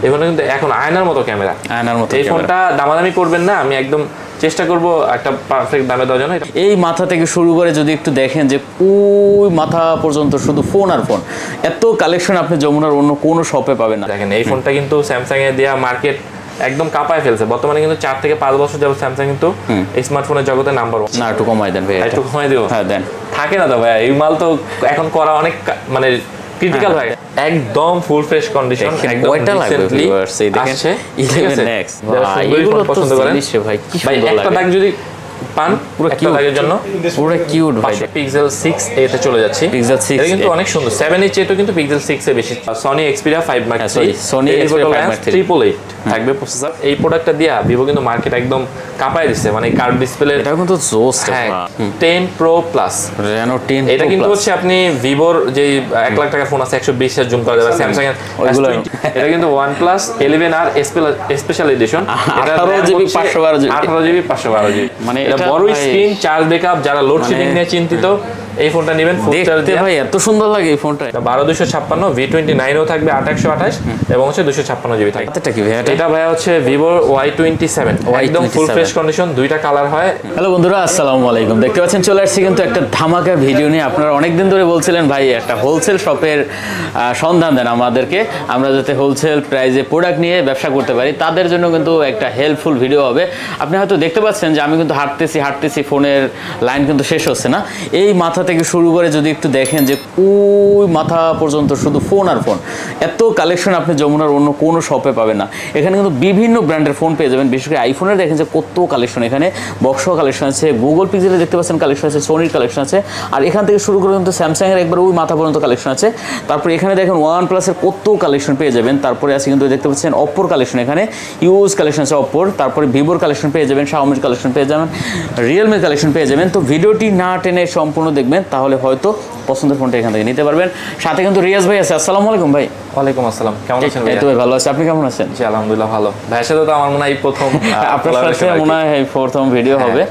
এই ফোনটা কিন্তু এখন আয়নার মতো ক্যামেরা, এই ফোনটা দামাদামি করবেন না, আমি একদম চেষ্টা করব একটা পারফেক্ট দামে দেওয়ার জন্য। এই মাথা থেকে শুরু করে যদি একটু দেখেন যে ওই মাথা পর্যন্ত শুধু ফোন আর ফোন, এত কালেকশন আপনি যমুনার অন্য কোনো শপে পাবেন না। দেখেন এই ফোনটা কিন্তু স্যামসাং এর দেয়া মার্কেট একদম কাঁপায় ফেলছে। বর্তমানে কিন্তু 4 থেকে 5 বছর যাবত স্যামসাং কিন্তু স্মার্টফোনের জগতে নাম্বার 1। না একটু কমাই দেন ভাই, একটু কমাই দিও। হ্যাঁ দেন। থাকে না তো ভাই, এই মাল তো এখন করা অনেক মানে ক্রিটিক্যাল হয়। একদম ফুল ফ্রেশ কন্ডিশন, একদম রিসেন্টলি আসছে 11X। ভাই এগুলো পছন্দ করেন ভাই, কি সুন্দর লাগে। একটা দাগ যদি পান পুরো কিউটের জন্য পুরো কিউট ভাই। পিক্সেল 6a তে চলে যাচ্ছে। পিক্সেল 6 এটা কিন্তু অনেক সুন্দর। 7 এর চেয়ে কিন্তু পিক্সেল 6 এ বেশি। Sony Xperia 5 Mark III, Sony Xperia 5 Mark III 888 থাকবে প্রসেসর। এই প্রোডাক্টটা দিয়া ভিভো কিন্তু মার্কেট একদম কাঁপায় দিচ্ছে, মানে কার্ভ ডিসপ্লে। এটা কিন্তু জোস। 10 Pro Plus Reno 10 Pro এটা কিন্তু হচ্ছে আপনি ভিভোর যে 1 লাখ টাকার ফোন আছে 120 এর জুম করা যাবে, স্যামসাং এর ওইগুলো। এটা কিন্তু OnePlus 11R স্পেশাল এডিশন। এটা 18GB 512GB মানে এটা বড় স্ক্রিন, চার্জ ব্যাকআপ। যারা লোডশেডিং নিয়ে চিন্তিত এই ফোনটা নেবেন। ফুল চার্জ দিয়ে ভাই এত সুন্দর লাগে এই ফোনটা। 12256 V29 ও থাকবে 828 এবং হচ্ছে 256GB থাকবে। এটা কি ভাই? এটা ভাই হচ্ছে Vivo Y27 একদম ফুল ফ্রেশ কন্ডিশন, দুইটা কালার হয়। হ্যালো বন্ধুরা, আসসালামু আলাইকুম। দেখতে পাচ্ছেন চলে আসছি কিন্তু একটা ধামাকা ভিডিও নিয়ে। আপনারা অনেকদিন ধরে বলছিলেন ভাই একটা হোলসেল শপের সন্ধান দেন আমাদেরকে, আমরা যাতে হোলসেল প্রাইসে প্রোডাক্ট নিয়ে ব্যবসা করতে পারি। তাদের জন্য কিন্তু একটা হেল্পফুল ভিডিও হবে। আপনি হয়তো দেখতে পাচ্ছেন যে আমি কিন্তু হাঁটতেছি, ফোনের লাইন কিন্তু শেষ হচ্ছে না। এই মাথা থেকে শুরু করে যদি একটু দেখেন যে ওই মাথা পর্যন্ত শুধু ফোন আর ফোন, এত কালেকশন আপনি যমুনার অন্য কোনো শপে পাবেন না। এখানে কিন্তু বিভিন্ন ব্র্যান্ডের ফোন পেয়ে যাবেন। বিশেষ করে আইফোনের দেখেন যে কত কালেকশন, এখানে বক্স কালেকশন আছে, গুগল পিক্সেলের দেখতে পাচ্ছেন কালেকশন আছে, সোনির কালেকশন আছে, আর এখান থেকে শুরু করে কিন্তু স্যামসাংয়ের একবার ওই মাথা পর্যন্ত কালেকশন আছে। তারপরে এখানে দেখেন OnePlus-এর কত কালেকশন পেয়ে যাবেন। তারপরে আছে কিন্তু দেখতে পাচ্ছেন অপ্পোর কালেকশন, এখানে ইউজ কালেকশন আছে অপ্পোর। তারপরে ভিভোর কালেকশন পেয়ে যাবেন, শাওমির কালেকশন পেয়ে যাবেন, রিয়েলমির কালেকশন পেয়ে যাবেন। তো ভিডিওটি না টেনে সম্পূর্ণ দেখবেন, তাহলে হয়তো পছন্দের ফোনটা এখান থেকে নিতে পারবেন। সাথে কিন্তু রিয়াজ ভাই আছে। আসসালামু আলাইকুম ভাই। ওয়ালাইকুম আসসালাম, কেমন আছেন ভাই? এই তো ভালো আছি, আপনি কেমন আছেন? জি আলহামদুলিল্লাহ ভালো। ভাইয়ের সাথে তো আমার মনে হয় প্রথম আপনার সাথে মনে হয় প্রথম ভিডিও হবে।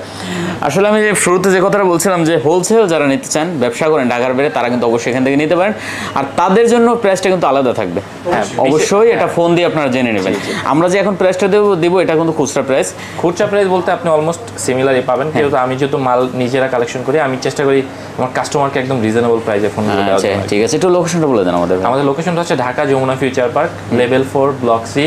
আসলে আমি শুরুতে যে কথাটা বলছিলাম যে হোলসেল যারা নিতে চান, ব্যবসা করেন ঢাকার বাইরে, তারা কিন্তু অবশ্যই এখান থেকে নিতে পারেন। আর তাদের জন্য প্রাইসটা কিন্তু আলাদা থাকবে। হ্যাঁ অবশ্যই এটা ফোন দিয়ে আপনারা জেনে নেবেন। আমরা যে এখন প্রাইসটা দিব এটা কিন্তু খুচরা প্রাইস। খুচরা প্রাইস বলতে আপনি অলমোস্ট সিমিলারই পাবেন, কিন্তু আমি যেহেতু মাল নিজেরা কালেকশন করি, আমি চেষ্টা করি আমার কাস্টমারকে একদম রিজনেবল প্রাইসে ফোনগুলো দেওয়ার জন্য। ঠিক আছে, একটু লোকেশনটা বলে দেন আমাদের। আমাদের লোকেশনটা হচ্ছে Dhaka Jamuna Future Park, level 4 block C,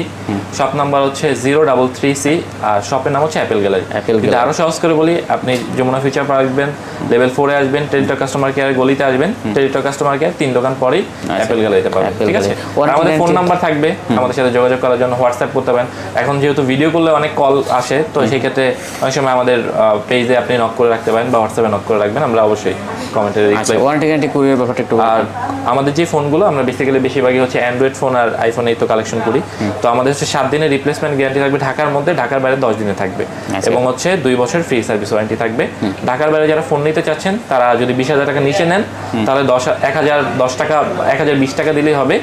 shop number হচ্ছে 033C, আর শপের নাম হচ্ছে অ্যাপেল গ্যালারি। কিন্তু আরো সহজ করে বলি, আপনি যমুনা ফিউচার পার্ক আসবেন, লেভেল 4-এ আসবেন, টেলিটক কাস্টমার কেয়ার গলিতে আসবেন, টেলিটক কাস্টমার কেয়ার 3 দোকান পরেই অ্যাপেল গ্যালারিতে পাবেন। ঠিক আছে, আমাদের ফোন নাম্বার থাকবে, আমাদের সাথে যোগাযোগ করার জন্য হোয়াটসঅ্যাপ করতে পারেন। এখন যেহেতু ভিডিও করলে অনেক কল আসে, তো সেই ক্ষেত্রে অনেক সময় আমাদের পেজে আপনি নক করে রাখতে পারেন বা হোয়াটসঅ্যাপে নক করে রাখবেন, আমরা অবশ্যই কমেন্টে রিপ্লাই। ওয়ারেন্টি গ্যারান্টি কুরিয়ার ব্যাপারটা একটু। আর আমাদের যে ফোনগুলো আমরা বেসিক্যালি বেশিরভাগই হচ্ছে অ্যান্ড্রয়েড ফোন আর আইফোনে তো কালেকশন করি। তো আমাদের হচ্ছে 7 দিনের রিপ্লেসমেন্ট গ্যারান্টি থাকবে ঢাকার মধ্যে, ঢাকার বাইরে 10 দিনে থাকবে, এবং হচ্ছে 2 বছর ফ্রি সার্ভিস ওয়ারেন্টি থাকবে। ঢাকার বাইরে যারা ফোন নিতে চাচ্ছেন তারা যদি 20,000 টাকা নিচে নেন তাহলে 1020 টাকা দিলেই হবে।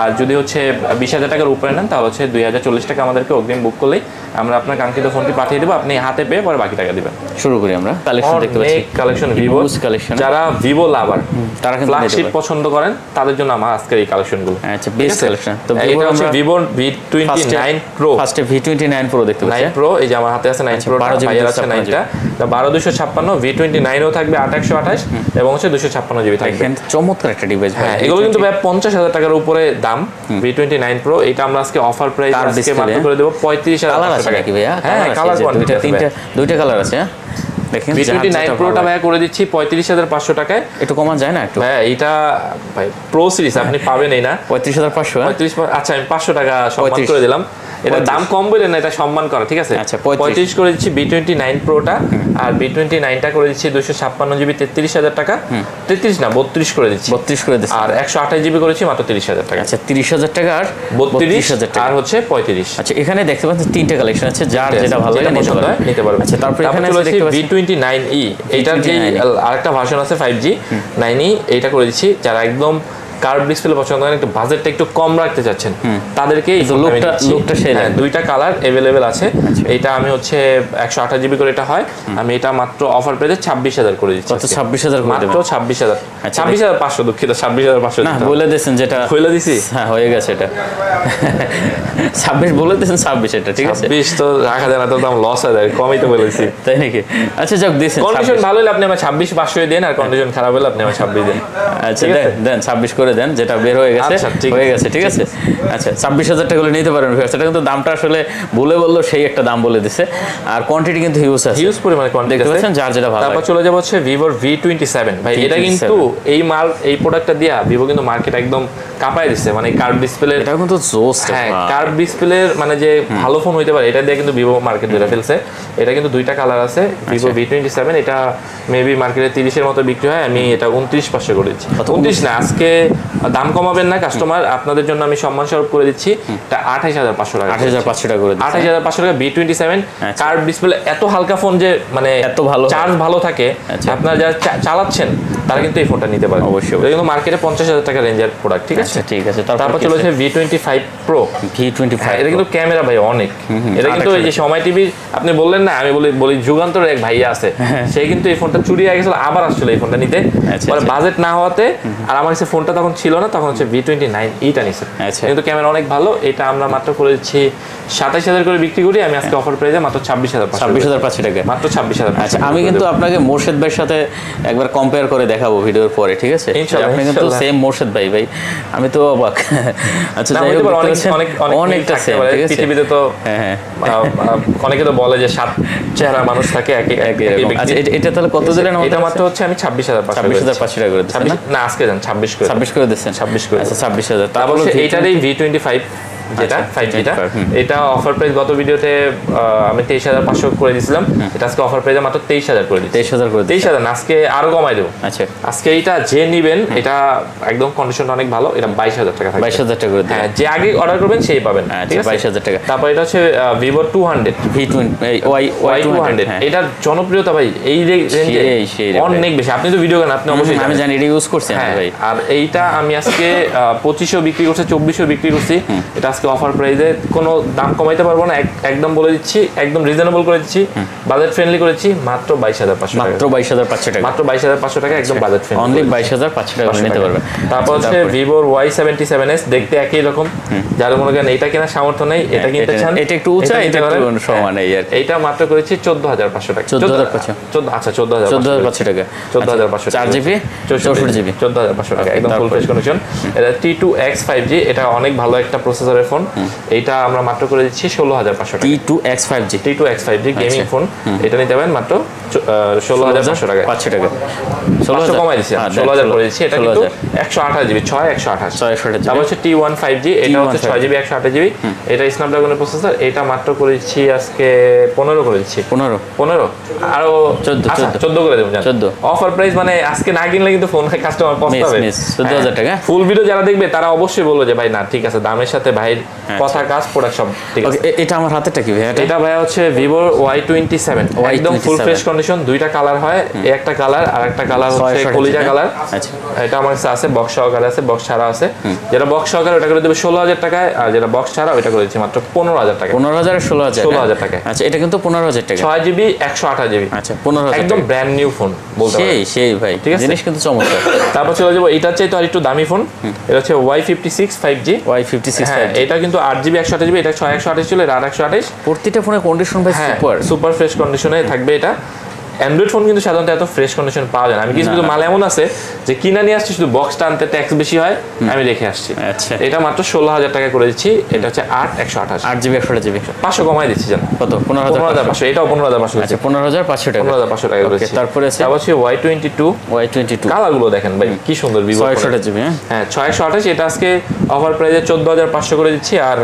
আর যদি হচ্ছে 20,000 টাকার উপরে নেন তাহলে হচ্ছে 2040 টাকা আমাদেরকে অগ্রিম বুক করলেই আমরা আপনার কাঙ্ক্ষিত ফোনটি পাঠিয়ে দেবো, আপনি হাতে পেয়ে পরে বাকি টাকা দিবেন। শুরু করি আমরা। কালেকশন দেখতে পাচ্ছি কালেকশন ভিভো কালেকশন। যারা ভিভো লাভার, তারা ফ্ল্যাগশিপ পছন্দ করেন, তাদের জন্য আমার আজকের এই কালেকশনগুলো। আচ্ছা বেস্ট কালেকশন। তো এটা হচ্ছে ভিভো V29 Pro। ফার্স্টে V29 Pro দেখতে পাচ্ছি। 9 Pro, এই যে আমার হাতে আছে 9 Pro, ভাইয়ের আছে 9টা। 12256 V29 ও থাকবে 828 এবং হচ্ছে 256GB থাকবে। চমৎকার একটা ডিভাইস ভাই। এগুলো কিন্তু ভাই 50,000 টাকার উপরে দাম। V29 Pro এটা আমরা আজকে অফার প্রাইস আজকে মাত্র করে দেব 35,000 টাকা কি ভাইয়া? হ্যাঁ কালার কোয়ান্টিটি দুইটা কালার আছে। দেখেন V29 Proটা ভাই করে দিচ্ছি 35,500 টাকায়। একটু কমান যায় না একটু? হ্যাঁ এইটা ভাই প্রো সিরিজ আপনি পাবেনই না। 35,500। 35, আচ্ছা আমি 500 টাকা সম্মান করে দিলাম। এটা দাম কম বলেন না, এটা সম্মান করা, ঠিক আছে? আচ্ছা 35 করে দিচ্ছি V29 Proটা, আর V29টা করে দিচ্ছি 256GB 33,000 টাকা। 33 না 32 করে দিচ্ছি। 32 করে দিচ্ছি। আর 128GB করেছি মাত্র 30,000 টাকা। আচ্ছা 30,000 টাকা আর 32,000 টাকা আর হচ্ছে 35। আচ্ছা এখানে দেখতে পাচ্ছেন তিনটা কালেকশন আছে, যার যেটা ভালো লাগে নিতে পারবেন। আচ্ছা তারপর এখানে দেখতে পাচ্ছি V29e, এটার যে আরেকটা ভার্সন আছে 5G 9e, এইটা করে দিচ্ছি যারা একদম কার্ভ ডিসপ্লে পছন্দ করেন, একটু বাজেটটা একটু কম রাখতে চাচ্ছেন, তাদেরকে লুকটা সেই দুইটা কালার अवेलेबल আছে। এটা আমি হচ্ছে 128 জিবি করে এটা হয়, আমি এটা মাত্র অফার প্রাইসে 26000 করে দিচ্ছি। কত 26000 করে দেবেন? মাত্র 26000, 26500 দুঃখিত, 26500 না বলে দিয়েছেন যেটা বলে দিছি। হ্যাঁ হয়ে গেছে এটা 26 বলে দিয়েছেন, 26 এটা ঠিক আছে। 26 তো রাখা যায় না, তো দাম লস হয়ে যায়, কমই তো বলেছি। তাই নাকি? আচ্ছা যাক দিয়েছেন। কন্ডিশন ভালো হলে আপনি আমার 26500 দেন, আর কন্ডিশন খারাপ হলে আপনি আমার 26 দেন। আচ্ছা দেন 26 করে দেন, যেটা বের হয়ে গেছে হয়ে গেছে ঠিক আছে। আচ্ছা 26000 টাকা হলে নিতে পারেন। সেটা কিন্তু দামটা আসলে ভুলে বললো, সেই একটা দাম বলে দিছে। আর কোয়ান্টিটি কিন্তু হিউজ আছে, হিউজ পরিমাণে কোয়ান্টিটি দেখতে পাচ্ছেন, যার যেটা ভালো। তারপর চলে যাব হচ্ছে Vivo V27 ভাই। এটা কিন্তু এই প্রোডাক্টটা দিয়া Vivo কিন্তু মার্কেট একদম কাঁপায় দিচ্ছে, মানে কার্ভ ডিসপ্লে, এটা কিন্তু জোস। হ্যাঁ কার্ভ ডিসপ্লের মানে যে ভালো ফোন হইতে পারে, এটা দিয়ে কিন্তু Vivo মার্কেট ধরে ফেলছে। এটা কিন্তু দুইটা কালার আছে Vivo V27, এটা মেবি মার্কেটে 30 এর মতো বিক্রি হয়, আমি এটা 29500 করে দিচ্ছি। 29 না, আজকে দাম কমাবেন না কাস্টমার, আপনাদের জন্য আমি সম্মান স্বরূপ করে দিচ্ছি এটা 28500 টাকা। 28500 টাকা করে দিচ্ছি। 28500 টাকা V27 কার্ভ ডিসপ্লে, এত হালকা ফোন যে মানে এত ভালো চার্জ ভালো থাকে, আপনারা যারা চালাচ্ছেন তারা কিন্তু এই ফোনটা নিতে পারেন অবশ্যই। এটা কিন্তু মার্কেটে 50000 টাকা রেঞ্জের প্রোডাক্ট, ঠিক আছে ঠিক আছে। তারপর চলেছে V25 Pro। এটা কিন্তু ক্যামেরা ভাই অনেক, এটা কিন্তু এই যে সময় টিভি আপনি বললেন না, আমি বলি যুগান্তরের এক ভাইয়া আছে, সে কিন্তু এই ফোনটা চুরি হয়ে গেছিল, আবার আসছিল এই ফোনটা নিতে, মানে বাজেট না হওয়াতে, আর আমার কাছে ফোনটা তখন ছিল না, তখন হচ্ছে V29 এইটা নিছে। কিন্তু ক্যামেরা অনেক ভালো, এটা আমরা মাত্র করে দিচ্ছি 27000 করে বিক্রি করি, আমি আজকে অফার প্রাইসে মাত্র 26500 টাকা, মাত্র 26000। আচ্ছা আমি কিন্তু আপনাকে মোর্শেদ ভাইয়ের সাথে একবার কম্পেয়ার করে দেখাবো ভিডিওর পরে, ঠিক আছে? আপনি কিন্তু সেম মোর্শেদ ভাই, আমি তো অবাক। আচ্ছা অনেকটা সেম, ঠিক আছে? পৃথিবীতে তো অনেকে তো বলে যে 7 চেহারা মানুষ থাকে, আচ্ছা এটা তাহলে কত দিলেন? এটা মাত্র হচ্ছে আমি 26500 টাকা করে দিচ্ছেন না, আজকে যান 26 করে দিচ্ছেন, 26 করে। আচ্ছা 26000। তারপর এইটারই V25 যেটা 5Gটা, এটা অফার প্রাইস গত ভিডিওতে আমি 23500 করে দিয়েছিলাম, এটা আজকে অফার প্রাইসে মাত্র 23000 করে দিচ্ছি। 23000 না, আজকে আরো কমাই দেব। আচ্ছা আজকে এইটা যে নেবেন, এটা একদম কন্ডিশনটা অনেক ভালো, এটা 22000 টাকা থাকবে। 22000 টাকা করে দিন। হ্যাঁ, যে আগে অর্ডার করবেন সেই পাবেন, ঠিক আছে? 22000 টাকা। তারপর এটা হচ্ছে Vivo 200 Y200, এটার জনপ্রিয়তা ভাই এই রেঞ্জে অনেক বেশি। আপনি তো ভিডিও করেন, আপনি অবশ্যই আমি জানি, এটা ইউজ করছেন ভাই। আর এইটা আমি আজকে 2500 বিক্রি করছি, 2400 বিক্রি করছি। এটা আজকে অফার প্রাইসে কোনো দাম কমাইতে পারবো না, একদম বলে দিচ্ছি, একদম রিজনেবল করে দিচ্ছি, বাজেট ফ্রেন্ডলি করেছি, মাত্র 22500 টাকা। মাত্র 22500 টাকা, মাত্র 22500 টাকা, একদম বাজেট ফ্রেন্ডলি, অনলি 22500 টাকা নিতে পারবেন। তারপর হচ্ছে Vivo Y77s, দেখতে একই রকম, যার মনে করেন এটা কেনার সামর্থ্য নেই, এটা কিনতে চান, এটা একটু উঁচা, এটা একটু সমান, এই আর এইটা মাত্র করেছি 14500 টাকা। 14500, আচ্ছা 14500 টাকা, 14500 4GB 64GB 14500 টাকা, একদম ফুল ফ্রেশ কন্ডিশন। এটা T2X 5G, এটা অনেক ভালো একটা প্রসেসরের ফোন, এইটা আমরা মাত্র করে দিচ্ছি 16500 টাকা। T2X 5G গেমিং ফোন, এটা নিতে পারেন মাত্র 16500 টাকা, 500 টাকা 500 কমাই দিচ্ছি, 16000 করে দিচ্ছি। এটা কিন্তু 128GB 128। তারপর হচ্ছে T1 5G, এটা হচ্ছে 6GB 128GB, এটা স্ন্যাপড্রাগনের প্রসেসর, এটা মাত্র করে দিচ্ছি আজকে 15 করে দিচ্ছি। 15 আরো 14 করে দেবো, 14 অফার প্রাইস। মানে আজকে না কিনলে কিন্তু ফোন কাস্টমার পস্তাবে। 14000 টাকা। ফুল ভিডিও যারা দেখবে তারা অবশ্যই বলবে যে ভাই না ঠিক আছে, দামের সাথে ভাইয়ের কথা কাজ প্রোডাক্ট সব ঠিক আছে। এটা আমার হাতেরটা কি ভাই? এটা ভাই হচ্ছে Vivo Y27, একদম ফুল ফ্রেশ কন্ডিশন, দুইটা কালার হয়, একটা কালার আর একটা কালার হচ্ছে কলিজা কালার। আচ্ছা এটা আমার কাছে আছে, বক্স সহকারে আছে, বক্স ছাড়া আছে। যেটা বক্স সহকারে ওটা করে দেবে 16000 টাকায়, আর যেটা বক্স ছাড়া ওটা করে দিচ্ছি মাত্র 15000 টাকা। 15000 আর 16000 টাকা। আচ্ছা এটা কিন্তু 15000 টাকা, 6GB 128GB। আচ্ছা 15000, একদম ব্র্যান্ড নিউ ফোন বলতে পারেন। সেই ভাই, ঠিক আছে, জিনিস কিন্তু চমৎকার। তারপর চলে যাব এটার চাইতে আর একটু দামি ফোন, এটা হচ্ছে Y56 5G। এটা কিন্তু 8GB 128GB, এটা 6128 ছিল, এটা 828। প্রত্যেকটা ফোনের কন্ডিশন ভাই সুপার ফ্রেশ কন্ডিশনে থাকবে। এটা অ্যান্ড্রয়েড ফোন কিন্তু সাধারণত এত ফ্রেশ কন্ডিশন পাওয়া যায় না। আমি কিছু মাল এমন আছে যে কিনা নিয়ে আসছি, শুধু বক্সটা আনতে ট্যাক্স বেশি হয়, আমি রেখে আসছি। আচ্ছা এটা মাত্র 16000 টাকা করে দিচ্ছি। এটা হচ্ছে 8GB 128GB 500 কমাই দিচ্ছি, জান কত? 15500। এটাও 15500। আচ্ছা 15500 টাকা, 15500 টাকা করে দিচ্ছি। তারপরে হচ্ছে Y22 কালারগুলো দেখেন ভাই কি সুন্দর, Vivo 628GB। হ্যাঁ 6128, এটা আজকে অফার প্রাইসে 14500 করে দিচ্ছি। আর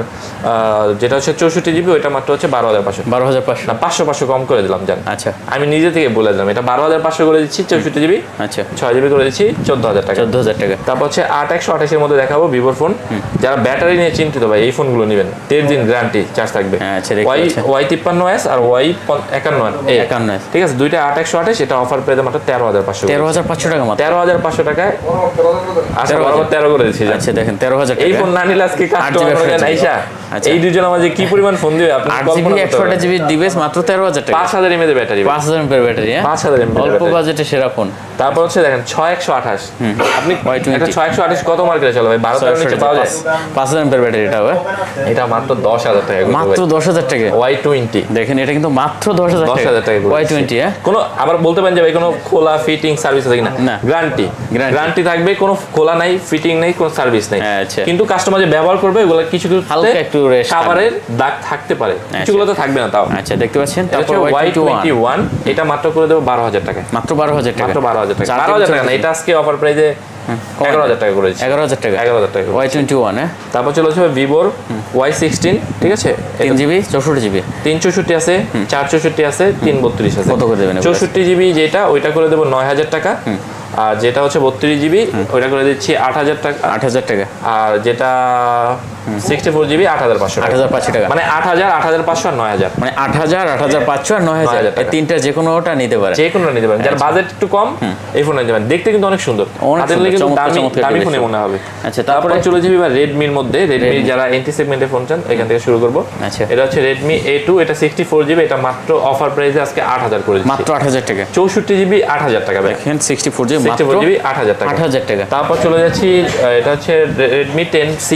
যেটা হচ্ছে 64GB, ওটা মাত্র হচ্ছে 12500। 12500 না, 500 কম করে দিলাম, জান। আচ্ছা আমি নিজে থেকে আগে বলে দিলাম, এটা 12,500 করে দিচ্ছি 64 জিবি। আচ্ছা 6 জিবি করে দিচ্ছি 14,000 টাকা। 14,000 টাকা। তারপর হচ্ছে 8128 এর মধ্যে দেখাবো ভিভোর ফোন। যারা ব্যাটারি নিয়ে চিন্তিত ভাই এই ফোনগুলো নেবেন, 13 দিন গ্যারান্টি চার্জ থাকবে। আচ্ছা দেখতে পাচ্ছেন Y53s আর Y51s, ঠিক আছে, দুইটা 8128, এটা অফার প্রাইস মাত্র 13,500। 13,500 টাকা মাত্র। 13,500 টাকায় আচ্ছা বরাবর 13 করে দিচ্ছি। আচ্ছা দেখেন 13,000 টাকা। এই ফোন না নিলে আজকে কাস্টমার আইসা আচ্ছা। এই দুজন আমাদের কি পরিমাণ ফোন দিবে আপনি 8 কল্পনা জিবি করতে 128 জিবি ডিভাইস মাত্র 13,000 টাকা। 5000 mAh এর ব্যাটারি, 5000 mAh ব্যাটারি। 5000 mAh অল্প বাজেটে সেরা ফোন। তারপর হচ্ছে দেখেন 6128, আপনি Y20 একটা 6128 কত মার্কেটে চলে ভাই? 12,000 নিচে পাওয়া যায়? 5000 mAh ব্যাটারি এটা হবে, এটা মাত্র 10,000 টাকা। মাত্র 10,000 টাকা। Y20 দেখেন এটা কিন্তু মাত্র 10,000 টাকা। 10,000 টাকা Y20 হ্যাঁ। কোনো আবার বলতে পারেন যে ভাই কোনো খোলা ফিটিং সার্ভিস আছে কিনা? না। গ্যারান্টি থাকবে, কোনো খোলা নাই, ফিটিং নাই, কোনো সার্ভিস নাই। আচ্ছা। কিন্তু কাস্টমার যে ব্যবহার করবে ওগুলো কিছু হালকা একটু রেস্ট খাবারের দাগ থাকতে পারে, কিছুগুলো তো থাকবে না তাও। আচ্ছা দেখতে পাচ্ছেন। তারপর তারপর Y21, এটা মাত্র করে দেবো 12,000 টাকা। মাত্র 12,000 টাকা। মাত্র 12,000 টাকা। 12,000 টাকা না, এটা আজকে অফার প্রাইসে 11,000 টাকা করেছি। 11,000 টাকা। 11,000 টাকা। Y21 হ্যাঁ। তারপর চলে আসবে ভিভোর Y16, ঠিক আছে, 3 জিবি 64 জিবি। 364 আছে, 464 আছে, 332 আছে। কত করে দেবেন? 64 জিবি যেটা ওইটা করে দেবো 9,000 টাকা। আর যেটা হচ্ছে 32 জিবি ওইটা করে দিচ্ছি 8,000 টাকা। 8,000 টাকা। আর যেটা 64 জিবি 8,500 টাকা। 8,500 টাকা। মানে 8,000, 8,500 আর 9,000, মানে 8,000, 8,500 আর 9,000 9,000 এই তিনটা যে কোনোটা নিতে পারে। যে কোনো নিতে পারেন। যার বাজেট একটু কম এই ফোন নিতে পারেন। দেখতে কিন্তু অনেক সুন্দর, অনেক হাতে সুন্দর, নিলে কিন্তু চমৎকার দামি চমৎকার দামি device ফোনে সব। মনে হবে। আচ্ছা তারপরে তারপরে চলে যাবি এবার রেডমির মধ্যে। রেডমি যারা এন্টি সেগমেন্টে ফোন চান এখান থেকে শুরু করব। আচ্ছা। এটা হচ্ছে রেডমি A2, এটা 64 জিবি, এটা মাত্র অফার প্রাইসে আজকে 8,000 করে দিচ্ছি। মাত্র 8,000 টাকা। 64 জিবি 8,000 টাকা ভাই। দেখেন 64 জিবি মাত্র 64 জিবি 8,000 টাকা। 8,000 টাকা। তারপর চলে যাচ্ছি, এটা হচ্ছে Redmi 10C,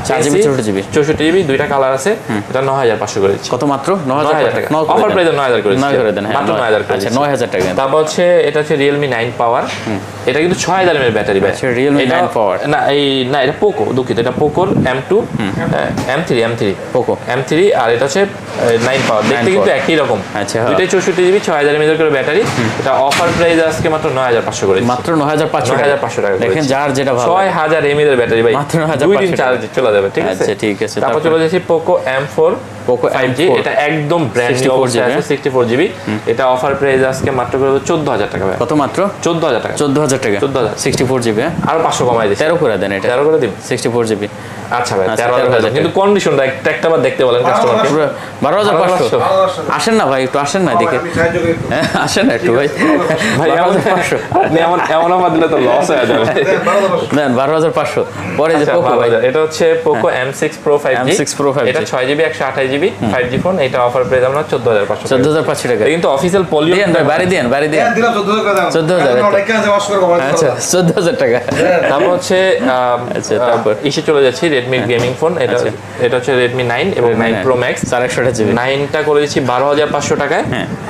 4 GB 64 GB. 64 GB, দুইটা কালার আছে, এটা 9,500 করে দিচ্ছি। কত মাত্র? 9,000 টাকা। অফার প্রাইসে 9,000 করে দিচ্ছি। 9 করে দেন। মাত্র 9,000 করে আচ্ছা দিচ্ছি। 9,000 টাকা। তারপর হচ্ছে এটা হচ্ছে Realme 9 Power, এটা কিন্তু 6,000 mAh ব্যাটারি ভাই। আচ্ছা, Realme 9 Power। না এটা পোকো, দুঃখিত, এটা পোকোর M2 M3 পোকো M3, আর এটা হচ্ছে 9 পাওয়ার। দেখতে কিন্তু একই রকম। আচ্ছা দুইটাই 64 জিবি 6,000 mAh করে ব্যাটারি। এটা অফার প্রাইস আজকে মাত্র 9,500 করে দিচ্ছি। মাত্র 9,500 টাকা। 9,500 টাকা। দেখেন যার যেটা ভালো। 6,000 mAh এর ব্যাটারি ভাই, মাত্র 9,500 দুই দিন চার্জ চলে যাবে, ঠিক আছে? আচ্ছা ঠিক আছে। তারপর চলে যাচ্ছি Poco M4 Poco 5G, M4 এটা একদম ব্র্যান্ড নিউ 64 অবস্থায় আছে, 64 জিবি। এটা অফার প্রাইস আজকে মাত্র করে 14,000 টাকা ভাই। কত মাত্র? 14,000 টাকা। 14,000 টাকা। 14,000 64 জিবি আর 500 কমাই দিচ্ছি। 13 করে দেন এটা। 13 করে দিন। 64 জিবি। আচ্ছা ভাই, আচ্ছা, 13,000 কিন্তু কন্ডিশনটা একটা বার দেখতে বলেন কাস্টমারকে। 12,500 আসেন না ভাই, একটু আসেন না দেখে। হ্যাঁ আসেন না একটু ভাই। ভাই 12,500 আপনি এমন অফার দিলে তো লস হয়ে যাবে। দেন 12,500 পরে যে পোকো ভাই। এটা হচ্ছে Poco M6 Pro 5G, M6 Pro 5G এটা 6 জিবি 128 জিবি 5G ফোন। এটা অফার প্রাইস আমরা 14,500 14,500 টাকা। কিন্তু অফিশিয়াল পলিও দেন ভাই, বাড়ি দেন, বাড়ি দেন। 14,000 আচ্ছা 14,000 টাকা। তারপর হচ্ছে আচ্ছা তারপর ইসে চলে যাচ্ছি Redmi গেমিং ফোন। এটা হচ্ছে Redmi 9 এবং 9 Pro Max 428 জিবি। 9টা করে দিচ্ছি 12,500 টাকায়,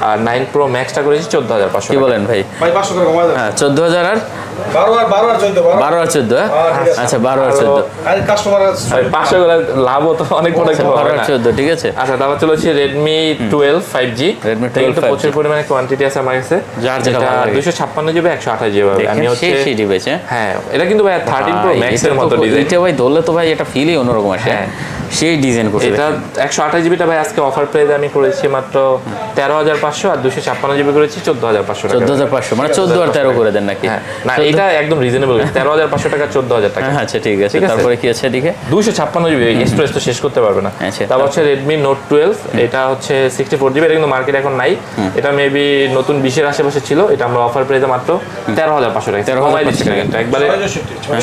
আর 9 Pro Max টা করে দিচ্ছি 14,500 কি টাকা। বলেন ভাই? ভাই 500 করে কমাই দাও। হ্যাঁ 14,000 আর 12 আর 14 12 আর 14 আচ্ছা 12 আর 14 আর কাস্টমার আর 500 করে লাভ তো অনেক প্রোডাক্ট 12 আর 14 ঠিক আছে। আচ্ছা তারপর চলে হচ্ছে Redmi 12 5G। Redmi এটা 12 কিন্তু 5G প্রচুর পরিমাণে কোয়ান্টিটি আছে আমার কাছে। যার যেটা ভালো লাগে। 256 জিবি 128 জিবি আমি হচ্ছে সেই ডিভাইস। হ্যাঁ এটা কিন্তু ভাই 13 Pro Max এর মতো ডিজাইন। এটা ভাই ধরলে তো ভাই এটা ফিলই অন্যরকম আসে। হ্যাঁ সেই ডিজাইন করছে। এটা 128 জিবিটা ভাই আজকে অফার প্রাইসে আমি করেছি মাত্র 13,500, আর 256 জিবি করেছি 14,500 টাকা। 14,500 মানে 14 আর 13 করে দেন নাকি? হ্যাঁ না এটা একদম রিজনেবল, 13,500 টাকা 14,000 টাকা। হ্যাঁ আচ্ছা ঠিক আছে। ঠিক আছে? তারপরে কি আছে এদিকে? 256 জিবি স্টোরেজ তো শেষ করতে পারবে না। আচ্ছা, তারপর হচ্ছে Redmi Note 12, এটা হচ্ছে 64 জিবি, এটা কিন্তু মার্কেটে এখন নাই। এটা মেবি নতুন 20 এর আশেপাশে ছিল। এটা আমরা অফার প্রাইসে মাত্র 13,500 টাকা 13,500 কমাই দিচ্ছি টাকা। কিন্তু একবারে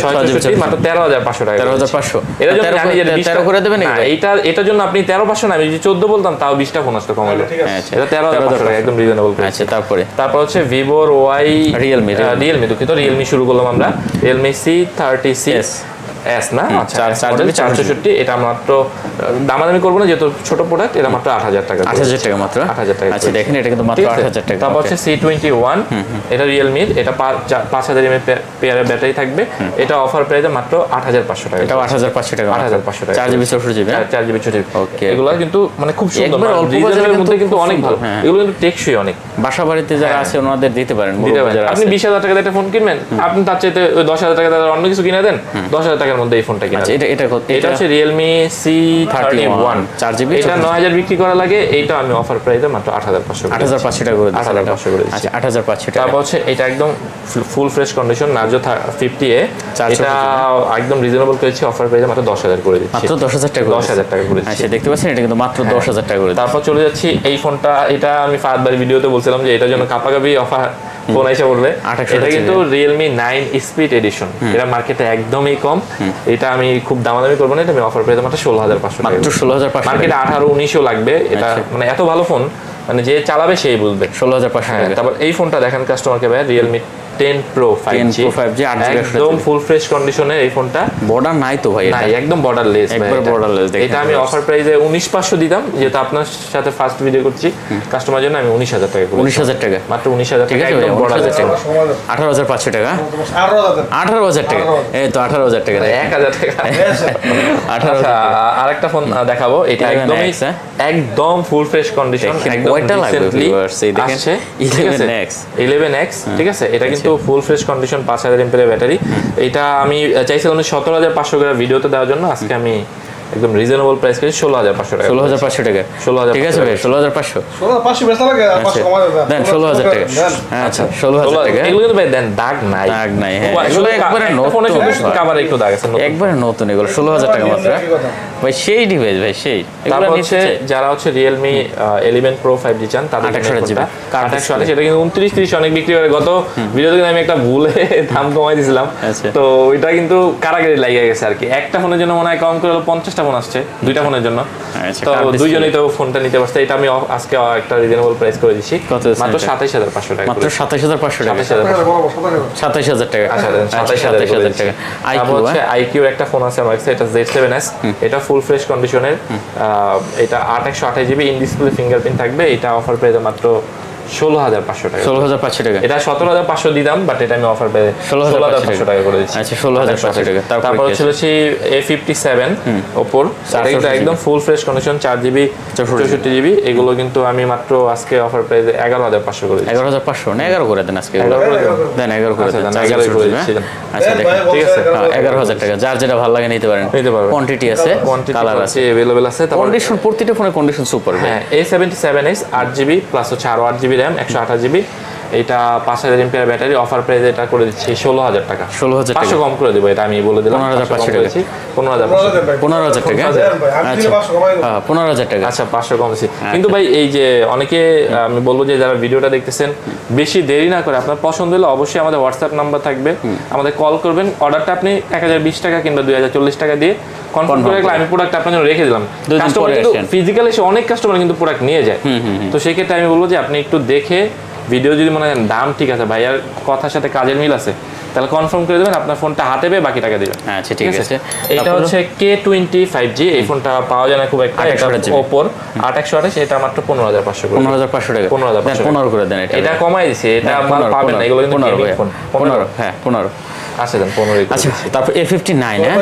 667 মাত্র 13,500 টাকা। 13,500 এর জন্য আমি যে 13 করে দেবেন না এটার জন্য আপনি 13,500 না, আমি যদি 14 বলতাম তাও 20টা ফোন আসতো কমাইলো। আচ্ছা এটা 13,500 টাকা একদম রিজনেবল। আচ্ছা তারপর হচ্ছে Vivo Realme দুঃখিত Realme শুরু করলাম আমরা। Realme C30C S না, আচ্ছা 464, এটা মাত্র দামাদামি করবো না যেহেতু ছোট প্রোডাক্ট। এটা মাত্র 8,000 টাকা। 8,000 টাকা মাত্র। 8,000 টাকা। আচ্ছা দেখেন এটা কিন্তু মাত্র 8,000 টাকা। তারপর হচ্ছে C21, এটা Realme, এটা 5,000 mAh পেয়ারের ব্যাটারি থাকবে। এটা অফার প্রাইসে মাত্র 8,500 টাকা। এটা 8,500 টাকা। 8,500 টাকা। 4 GB 64 GB. 4 GB 64 GB. Okay এগুলো কিন্তু মানে খুব সুন্দর, একবার অল্প বাজারের মধ্যে কিন্তু অনেক ভালো। হ্যাঁ। এগুলো কিন্তু টেকসই অনেক। বাসা বাড়িতে যারা আছে ওনাদের দিতে পারেন। আপনি 20,000 টাকা দিয়ে একটা ফোন কিনবেন, আপনি তার চাইতে 10,000 টাকা দিয়ে অন্য কিছু কিনে দেন, 10,000 টাকা টাকার মধ্যে এই ফোনটা কিনা। আচ্ছা এটা এটা হচ্ছে Realme C31 4GB এটা 9000 বিক্রি করা লাগে, এইটা আমি অফার প্রাইসে মাত্র 8500 8500 টাকা করে দিচ্ছি। 8500 করে দিচ্ছি। আচ্ছা 8500 টাকা। তারপর হচ্ছে এটা একদম full fresh condition Narzo 50A, এটা একদম রিজনেবল করেছি, অফার প্রাইসে মাত্র 10000 করে দিচ্ছি। মাত্র 10000 টাকা, 10000 টাকা করে দিচ্ছি। আচ্ছা দেখতে পাচ্ছেন এটা কিন্তু মাত্র 10000 টাকা করে। তারপর চলে যাচ্ছি এই ফোনটা, এটা আমি ফাহাদ ভাইয়ের ভিডিওতে বলছিলাম যে এটার জন্য কাপাকাপি অফার ফোন এসে পড়বে। এটা কিন্তু Realme 9 স্পিড এডিশন, এটা মার্কেটে একদমই কম, এটা আমি খুব দামাদামি করবো না, এটা আমি অফার প্রাইসে মাত্র 16500 টাকা, মাত্র 16500 মার্কেটে 18-19ও লাগবে এটা, মানে এত ভালো ফোন, মানে যে চালাবে সেই বুঝবে। 16500 টাকা। তারপর এই ফোনটা দেখেন কাস্টমারকে ভাই, Realme 10 Pro 5G, একদম ফুল ফ্রেশ কন্ডিশনে এই ফোনটা, বর্ডার নাই তো ভাই, এটা একদম বর্ডারলেস, একবার বর্ডারলেস। এটা আমি অফার প্রাইসে 19500 দিতাম, যেহেতু আপনার সাথে ফার্স্ট ভিডিও করছি কাস্টমার জন্য আমি 19000 টাকা করে 19000 টাকা, মাত্র 19000 টাকা, একদম বর্ডারলেস। 18500 টাকা, 18000 টাকা, এই তো 18000 টাকা, 1000 টাকা। 18000। আরেকটা ফোন দেখাবো, এটা একদম ফুল ফ্রেশ কন্ডিশন, একদম রিসেন্টলি আসছে 11X, 11X, ঠিক আছে। এটা কিন্তু full fresh condition, 5000 mAh battery. এটা আমি চাইছিলাম 17500 করে ভিডিওতে দেওয়ার জন্য, আজকে আমি একদম রিজনেবল প্রাইস করে 16500 টাকা, 16500 টাকা, 16000, ঠিক আছে ভাই, 16500 500 বেচা লাগে, 500 কমায় দেন, 16000 টাকা। আচ্ছা 16000 টাকা, এগুলো কিন্তু ভাই দেন দাগ নাই, হ্যাঁ এগুলো একবারে নতুন, ফোনে শুধু কভার একটু দাগ আছে, একবারে নতুন, এগুলো 16000 টাকা মাত্র ভাই, সেই ডিভাইস ভাই, সেই। তারপর হচ্ছে যারা হচ্ছে Realme 11 Pro 5G চান তাদের জন্য 2828, এটা কিন্তু 29-30 অনেক বিক্রি করে। গত ভিডিওতে কিন্তু আমি একটা ভুলে দাম কমাই দিয়েছিলাম, তো ওইটা কিন্তু কারাগারি লাগিয়ে গেছে আর কি। একটা ফোনের জন্য মনে হয় কম করে 50টা ফোন আসছে, দুইটা ফোনের জন্য, তো দুইজনেই তো ফোনটা নিতে পারছে। এটা আমি আজকে একটা রিজনেবল প্রাইস করে দিচ্ছি, মাত্র 27500 টাকা, মাত্র 27500 টাকা, 27000 টাকা। আচ্ছা 27000 টাকা। তারপর হচ্ছে IQ একটা ফোন আছে আমার কাছে, এটা Z7S, এটা ফুল ফ্রেশ কন্ডিশনের, এটা 8128GB ইন ডিসপ্লে ফিঙ্গারপ্রিন্ট থাকবে, এটা অফার প্রাইসে মাত্র 16500 টাকা, 16500 টাকা। এটা 17500 দিতাম, বাট এটা আমি অফার পেয়ে 16500 টাকা করে দিচ্ছি। আচ্ছা 16500 টাকা। তারপর হচ্ছে A57 Oppo, এটা একদম full fresh condition, 4GB 64GB, এগুলো কিন্তু আমি মাত্র আজকে অফার পেয়ে 11500 করে দিচ্ছি। 11500 না 11 করে দেন আজকে, দেন 11 করে দেন, 11 করে দিচ্ছি। আচ্ছা দেখেন, ঠিক আছে, 11000 টাকা, যার যেটা ভালো লাগে নিতে পারেন, কোয়ান্টিটি আছে, কালার আছে, अवेलेबल আছে। তারপর কন্ডিশন, প্রতিটা ফোনের কন্ডিশন সুপার। হ্যাঁ A77s 8GB প্লাস হচ্ছে আরো 8GB RAM 128GB, এটা 5000 mAh ব্যাটারি, অফার প্রাইস এটা করে দিচ্ছি 16000 টাকা, 16000 টাকা, 500 কম করে দেব, এটা আমি বলে দিলাম 15500 টাকা, 15000 টাকা, আচ্ছা 15000 টাকা, আচ্ছা 500 কম দিচ্ছি। কিন্তু ভাই এই যে অনেকে, আমি বলবো যে যারা ভিডিওটা দেখতেছেন বেশি দেরি না করে, আপনার পছন্দ হলে অবশ্যই আমাদের হোয়াটসঅ্যাপ নাম্বার থাকবে, আমাদের কল করবেন, অর্ডারটা আপনি 1020 টাকা কিংবা 2040 টাকা দিয়ে কনফার্ম করে রাখলে আমি প্রোডাক্ট আপনার জন্য রেখে দিলাম। কাস্টমার কিন্তু ফিজিক্যাল এসে অনেক কাস্টমার কিন্তু প্রোডাক্ট নিয়ে যায়, তো সেই ক্ষেত্রে আমি বলবো যে আপনি একটু দেখে ভিডিও যদি মনে হয় দাম ঠিক আছে, ভাইয়ার কথার সাথে কাজের মিল আছে, তাহলে কনফার্ম করে দেবেন, আপনার ফোনটা হাতে পেয়ে বাকি টাকা দিবেন। আচ্ছা ঠিক আছে। এটা হচ্ছে K20 5G, এই ফোনটা পাওয়া যায় না খুব একটা, এটা Oppo 8128, এটা মাত্র 15500 করে, 15500 টাকা, 15500, 15 করে দেন, এটা কমাই দিয়েছে, এটা মাল পাবেন না, এগুলো কিন্তু 15, হ্যাঁ 15, আচ্ছা দেন 15। আচ্ছা তারপর A59, হ্যাঁ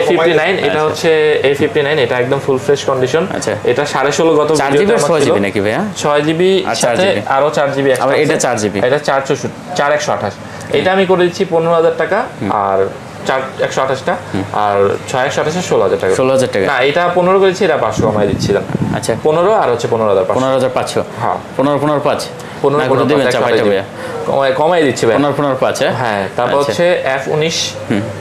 A59, এটা হচ্ছে A59, এটা একদম ফুল ফ্রেশ কন্ডিশন, এটা 16.5 গত 4GB 6GB নাকি ভাইয়া, 6GB সাথে আরো 4GB, আবার এটা 4GB, এটা 4128, এটা আমি করে দিচ্ছি 15000 টাকা, আর 128টা আর 6128 16000 টাকা, 16000 টাকা না এটা 15 করেছি, এটা 500 কমাই দিচ্ছি। আচ্ছা 15 আর হচ্ছে 15500, হ্যাঁ 15 করে দেবেন, চাপাইটা ভাইয়া কমাই দিচ্ছি ভাই, 15 হ্যাঁ। তারপর হচ্ছে F19,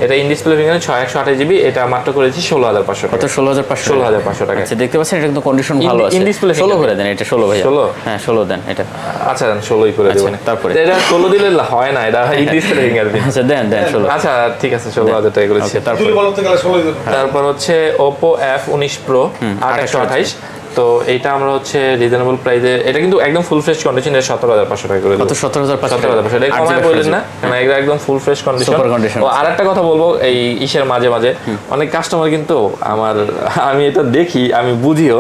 এটা ইন ডিসপ্লে ফিঙ্গার 6128GB, এটা মাত্র করেছি 16500 টাকা, 16500 টাকা। আচ্ছা দেখতে পাচ্ছেন এটা কিন্তু কন্ডিশন ভালো আছে, 16 করে দেন, এটা 16 ভাইয়া, 16, হ্যাঁ 16 দেন এটা, আচ্ছা দেন 16ই করে দেবেন। তারপরে এটা 16 দিলে হয় না, এটা ইন ডিসপ্লে ফিঙ্গার, আচ্ছা দেন 16, আচ্ছা ঠিক আছে 16000 টাকা করেছি। তারপর হচ্ছে Oppo F19 Pro 8128, তো এইটা আমরা হচ্ছে রিজনেবল প্রাইসে, এটা কিন্তু একদম ফুল ফ্রেশ কন্ডিশন, এটা 17500 টাকা করে দেব, 17500 এটা কমায় বলেন না, কারণ এটা একদম ফুল ফ্রেশ কন্ডিশন। ও আরেকটা কথা বলবো, এই ইসের মাঝে মাঝে অনেক কাস্টমার কিন্তু আমি এটা দেখি, আমি বুঝিও,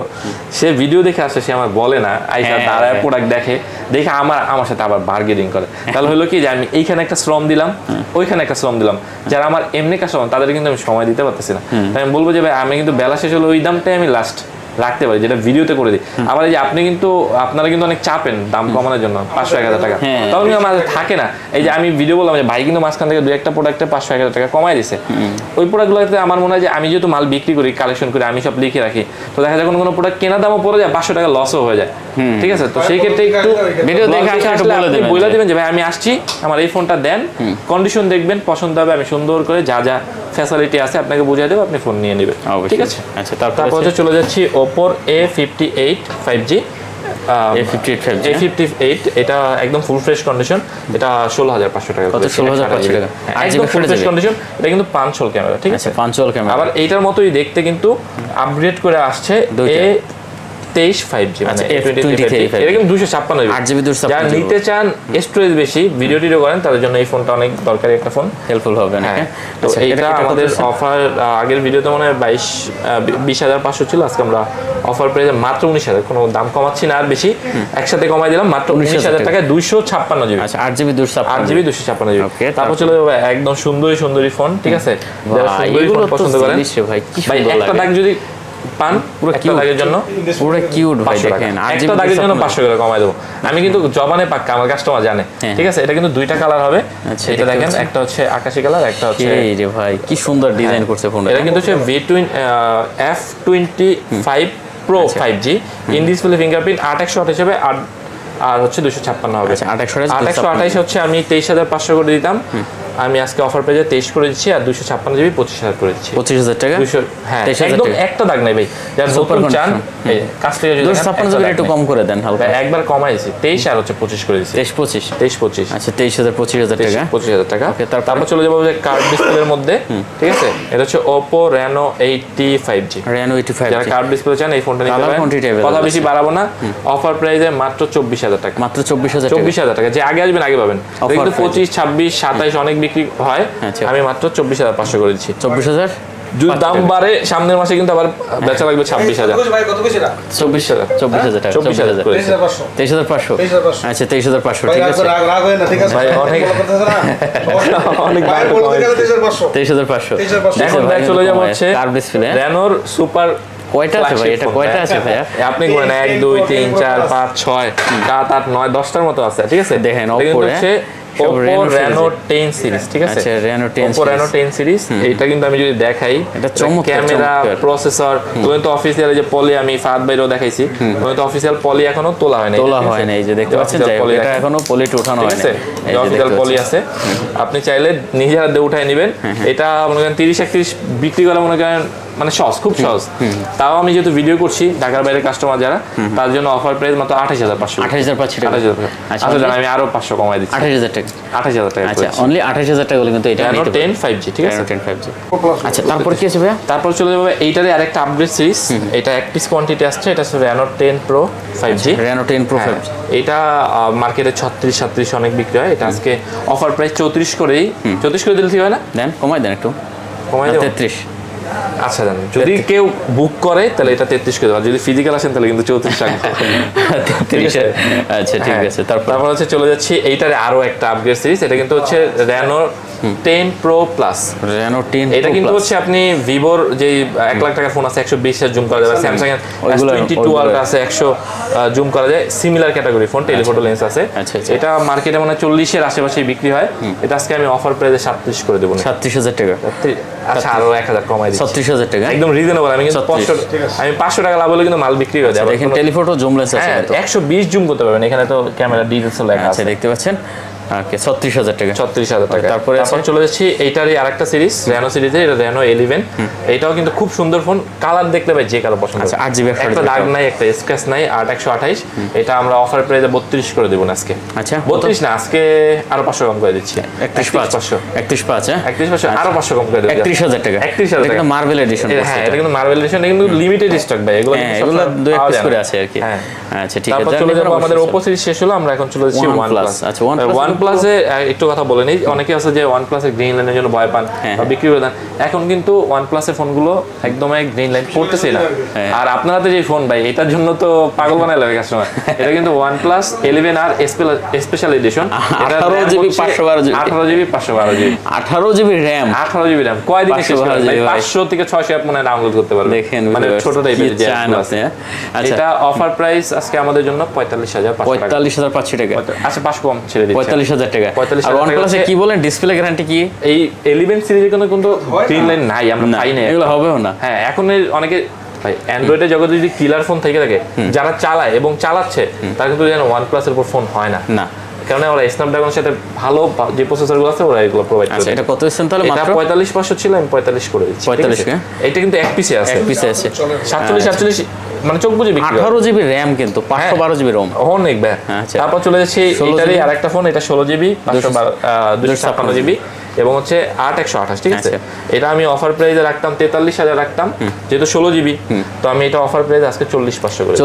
সে ভিডিও দেখে আসে, সে আমার বলে না, আইসা তারা প্রোডাক্ট দেখে আমার সাথে আবার বার্গেনিং করে, তাহলে হলো কি যে আমি এইখানে একটা শ্রম দিলাম, ওইখানে একটা শ্রম দিলাম, যারা আমার এমনি কাস্টমার তাদের কিন্তু আমি সময় দিতে পারতেছি না, আমি বলবো যে ভাই আমি কিন্তু বেলা শেষ হলো ওই দামটাই আমি লাস্ট রাখতে পারি, যেটা ভিডিওতে করে দিই। আবার এই যে আপনি কিন্তু আপনারা কিন্তু অনেক চাপেন দাম কমানোর জন্য 500-1000 টাকা, তখন কিন্তু আমার থাকে না। এই যে আমি ভিডিও বললাম যে ভাই কিন্তু মাঝখান থেকে 2-1টা প্রোডাক্টে 500-1000 টাকা কমাই দিছে, ওই প্রোডাক্টগুলোতে আমার মনে হয় যে আমি যেহেতু মাল বিক্রি করি, কালেকশন করি, আমি সব লিখে রাখি, তো দেখা যায় কোনো প্রোডাক্ট কেনা দামও পড়ে যায়, 500 টাকা লসও হয়ে যায়। ঠিক আছে, তো সেই ক্ষেত্রে একটু ভিডিও দেখে আসলে বলে দিবেন যে ভাই আমি আসছি, আমার এই ফোনটা দেন, কন্ডিশন দেখবেন, পছন্দ হবে, আমি সুন্দর করে যা যা ফ্যাসিলিটি আছে আপনাকে বুঝিয়ে দেবো, আপনি ফোন নিয়ে নেবেন। ঠিক আছে, আচ্ছা তারপর চলে যাচ্ছি Oppo A58 5G। A58 এটা একদম ফুল ফ্রেশ কন্ডিশন, এটা 16500 টাকা। কত? 16500 টাকা একদম ফুল ফ্রেশ কন্ডিশন। এটা কিন্তু 5 হোল ক্যামেরা। ঠিক আছে, 5 হোল ক্যামেরা। আবার এইটার মতোই দেখতে কিন্তু আপগ্রেড করে আসছে A23 5G, মানে A23 এটা কিন্তু 256 জিবি 8GB 256 যারা নিতে চান, স্টোরেজ বেশি, ভিডিও টিডিও করেন, তাদের জন্য এই ফোনটা অনেক দরকারি একটা ফোন, হেল্পফুল হবে না? তো এইটা আমাদের অফার, আগের ভিডিওতে মনে হয় 20,500 ছিল, আজকে আমরা অফার পেয়ে মাত্র 19,000, কোনো দাম কমাচ্ছি না আর বেশি, একসাথে কমাই দিলাম মাত্র 19,000 টাকায় 256 জিবি। আচ্ছা 8GB 256 জিবি। তারপর চলে যাবে একদম সুন্দরী ফোন। ঠিক আছে, যারা সুন্দরী ফোন পছন্দ করেন, ভাই কি ভাই সুন্দর একটা লাগে, দাগ যদি পান পুরো কিউট দাগের জন্য, পুরো কিউট ভাই, দেখেন একটা দাগের জন্য 500 টাকা কমাই দেবো আমি, কিন্তু জবানে পাক্কা, আমার কাস্টমার জানে। ঠিক আছে, এটা কিন্তু দুইটা কালার হবে। এটা দেখেন, একটা হচ্ছে আকাশী কালার, একটা হচ্ছে এই যে ভাই কি সুন্দর ডিজাইন করছে ফোনটা। এটা কিন্তু হচ্ছে F25 Pro 5G, in display fingerprint, 8/128 হিসেবে আর হচ্ছে 256 হবে। 8/128 হচ্ছে আমি 23,500 করে দিতাম, আমি আজকে অফার পেয়ে 23 করে দিচ্ছি, আর 256 জিবি 25,000 করে দিচ্ছি। 25,000 টাকা। হ্যাঁ, একদম একটা দাগ নাই ভাই, যারা নতুন চান কাছ থেকে যদি 256 জিবি একটু কম করে দেন হালকা, একবার কমাইছি 23 আর হচ্ছে 25 করে দিচ্ছি। 23-25 আচ্ছা 23,000 টাকা, 25,000 টাকা। তারপর চলে যাবো যে কার্ভ ডিসপ্লের মধ্যে। ঠিক আছে, এটা হচ্ছে Oppo Reno 80 5G। যারা কার্ভ ডিসপ্লে চান এই ফোনটা নিতে পারেন। কথা বেশি বাড়াবো না, অফার প্রাইসে মাত্র 24,000 টাকা। মাত্র 24,000 টাকা, যে আগে আসবেন আগে পাবেন। কিন্তু 25, 26, 27 অনেক বিক্রি হয়, আমি মাত্র 24,500 করে দিচ্ছি। 24,000 যদি দাম বাড়ে সামনের মাসে কিন্তু আবার বেচা লাগবে 26,000। 24,000 টাকা, 23,500। আচ্ছা 23,500, ঠিক আছে ভাই, অনেক 23,500। এখন চলে যাবো হচ্ছে কার্ভ ডিসপ্লে Reno সুপার। কয়টা আছে ভাই, এটা কয়টা আছে ভাইয়া? আপনি বলেন 1 2 3 4 5 6 7 8 9 10টার মতো আছে। ঠিক আছে, দেখেন উপরে Oppo Reno 10 সিরিজ। ঠিক আছে, আচ্ছা Reno 10 Oppo Reno 10 সিরিজ, এটা কিন্তু আমি যদি দেখাই, এটা চমৎকার ক্যামেরা, প্রসেসর, তুমি তো অফিসিয়াল যে পলি আমি ফাহাদ ভাইরও দেখাইছি, তুমি তো অফিসিয়াল পলি এখনো তোলা হয় না, এই যে দেখতে পাচ্ছেন, এটা এখনো পলিটা ওঠানো হয় না, এই অফিসিয়াল পলি আছে। আপনি চাইলে নিজের হাতে উঠায় নেবেন। এটা মনে করেন 30-31 বিক্রি করা মনে করেন মানে সহজ, খুব সহজ। তাও আমি যেহেতু ভিডিও করছি, ঢাকার বাইরে কাস্টমার যারা, তার জন্য অফার প্রাইস মাত্র 28,500। 28,500 টাকা। আচ্ছা, আমি আরো 500 কমাই দিচ্ছি, 28,000 টাকা। 28,000 টাকা। আচ্ছা, অনলি 28,000 টাকা হলে কিন্তু এটা Reno 10 5G। ঠিক আছে, 10 5G। আচ্ছা, তারপর কি আছে ভাইয়া? তারপর চলে যাবে এইটারে আরেকটা আপগ্রেড সিরিজ, এটা এক পিস কোয়ান্টিটি আসছে, এটা হচ্ছে Reno 10 Pro 5G। Reno 10 Pro 5G, এটা মার্কেটে 36-37 অনেক বিক্রি হয়, এটা আজকে অফার প্রাইস 34 করেই, 34 করে দিলে ঠিক হয় না? দেন কমাই দেন একটু, কমাই দেব 33। আচ্ছা, জানেন যদি কেউ বুক করে তাহলে এটা 33 করে দেওয়া, যদি ফিজিক্যাল আসেন তাহলে কিন্তু 34 টাকা। আচ্ছা ঠিক আছে, তারপর হচ্ছে চলে যাচ্ছি এইটারে আরো একটা আপগ্রেড সিরিজ, এটা কিন্তু হচ্ছে Reno 10 Pro Plus। Reno 10 এটা কিন্তু হচ্ছে আপনি ভিভোর যে 1 লাখ টাকার ফোন আছে 120 এর জুম করা যাবে, স্যামসাং এর S22 আলট্রা আছে 100 জুম করা যায়, similar category phone, telephoto lens আছে। এটা মার্কেটে মানে 40 এর আশেপাশে বিক্রি হয়, এটা আজকে আমি অফার প্রাইসে 37 করে দেব। 37,000 টাকা। আচ্ছা, আরো 1,000 কমাই দিচ্ছি, 36,000 টাকা, একদম রিজনেবল। আমি কিন্তু 500 টাকা লাভ হলে কিন্তু মাল বিক্রি হয়ে যাবে। দেখেন টেলিফোটো জুম লেন্স আছে, 120 জুম করতে পারবেন, এখানে তো ক্যামেরা ডিটেইলস লেখা আছে, দেখতে পাচ্ছেন। ওকে, 36,000 টাকা। 36,000 টাকা। তারপরে চলে যাচ্ছি এইটারই আরেকটা সিরিজ, Reno সিরিজে, এটা Reno 11। এটাও কিন্তু খুব সুন্দর ফোন, কালার দেখলে ভাই যে কারো পছন্দ। আচ্ছা, 8GB একটা দাগ নাই, একটা স্ক্র্যাচ নাই, 8/128। এটা আমরা অফার প্রাইসে 32 করে দেব আজকে। আচ্ছা, 32 না, আজকে আরো 500 কম করে দিচ্ছি, 31,500। 31,500, হ্যাঁ 31,500, আরো 500 কম করে দেব, 31,000 টাকা। 31,000 টাকা, মার্বেল এডিশন। হ্যাঁ, এটা কিন্তু মার্বেল এডিশন, এটা কিন্তু লিমিটেড স্টক ভাই, এগুলো দুই এক পিস করে আছে আর কি। আচ্ছা ঠিক আছে, তারপর চলে যাব আমাদের Oppo সিরিজ শেষ হলো, আমরা এখন চলে যাচ্ছি OnePlus। আচ্ছা, OnePlus এ একটু কথা বলে নিই, অনেকে আছে যে OnePlus এর গ্রিন লাইনের জন্য ভয় পান বা বিক্রি করে দেন। এখন কিন্তু OnePlus এর ফোনগুলো একদমই গ্রিন লাইন করতেছে না। আর আপনারা তো যে ফোন ভাই, এটার জন্য তো পাগল বানায় লাগে কাস্টমার। এটা কিন্তু OnePlus 11R special edition, 18GB 512GB 18GB 512GB 18GB RAM 18GB RAM কয়দিনে শেষ হবে ভাই? 500 থেকে 600 অ্যাপ মনে ডাউনলোড করতে পারবেন। দেখেন মানে ছোট টাইপের যে চান আছে। আচ্ছা, এটা অফার প্রাইস আজকে আমাদের জন্য 45,500 টাকা। 45,500 টাকা। আচ্ছা 5 কম ছেড়ে দিচ্ছি, 45,000 টাকা। 45,000 আর OnePlus এ কি বলেন, ডিসপ্লে গ্যারান্টি কি? এই 11 সিরিজের কোনো কিন্তু গ্রিন লাইন নাই, আমরা পাই না। এগুলো হবেও না। হ্যাঁ, এখন অনেকে ভাই অ্যান্ড্রয়েডের জগতে যদি কিলার ফোন থেকে থাকে, যারা চালায় এবং চালাচ্ছে, তারা কিন্তু যেন OnePlus এর উপর ফোন হয় না। না, কারণ ওরা স্ন্যাপড্রাগনের সাথে ভালো যে প্রসেসরগুলো আছে ওরা এগুলো প্রোভাইড করে। আচ্ছা, এটা কত দিচ্ছেন তাহলে? এটা মাত্র 45,500 ছিল, আমি 45 করে দিচ্ছি। 45 কে? এটা কিন্তু এক পিসে আছে, এক পিসে আছে 47 মানে চোখ বুঝে বিক্রি হয়। 18GB RAM কিন্তু 512GB ROM। অনেক ব্যয়। আচ্ছা। তারপর চলে যাচ্ছি এটারই আরেকটা ফোন, এটা 16GB 256GB এবং হচ্ছে 8128, ঠিক আছে? এটা আমি অফার প্রাইসে রাখতাম 43,000 রাখতাম, যেহেতু 16GB, তো আমি এটা অফার প্রাইস আজকে 40,500 করে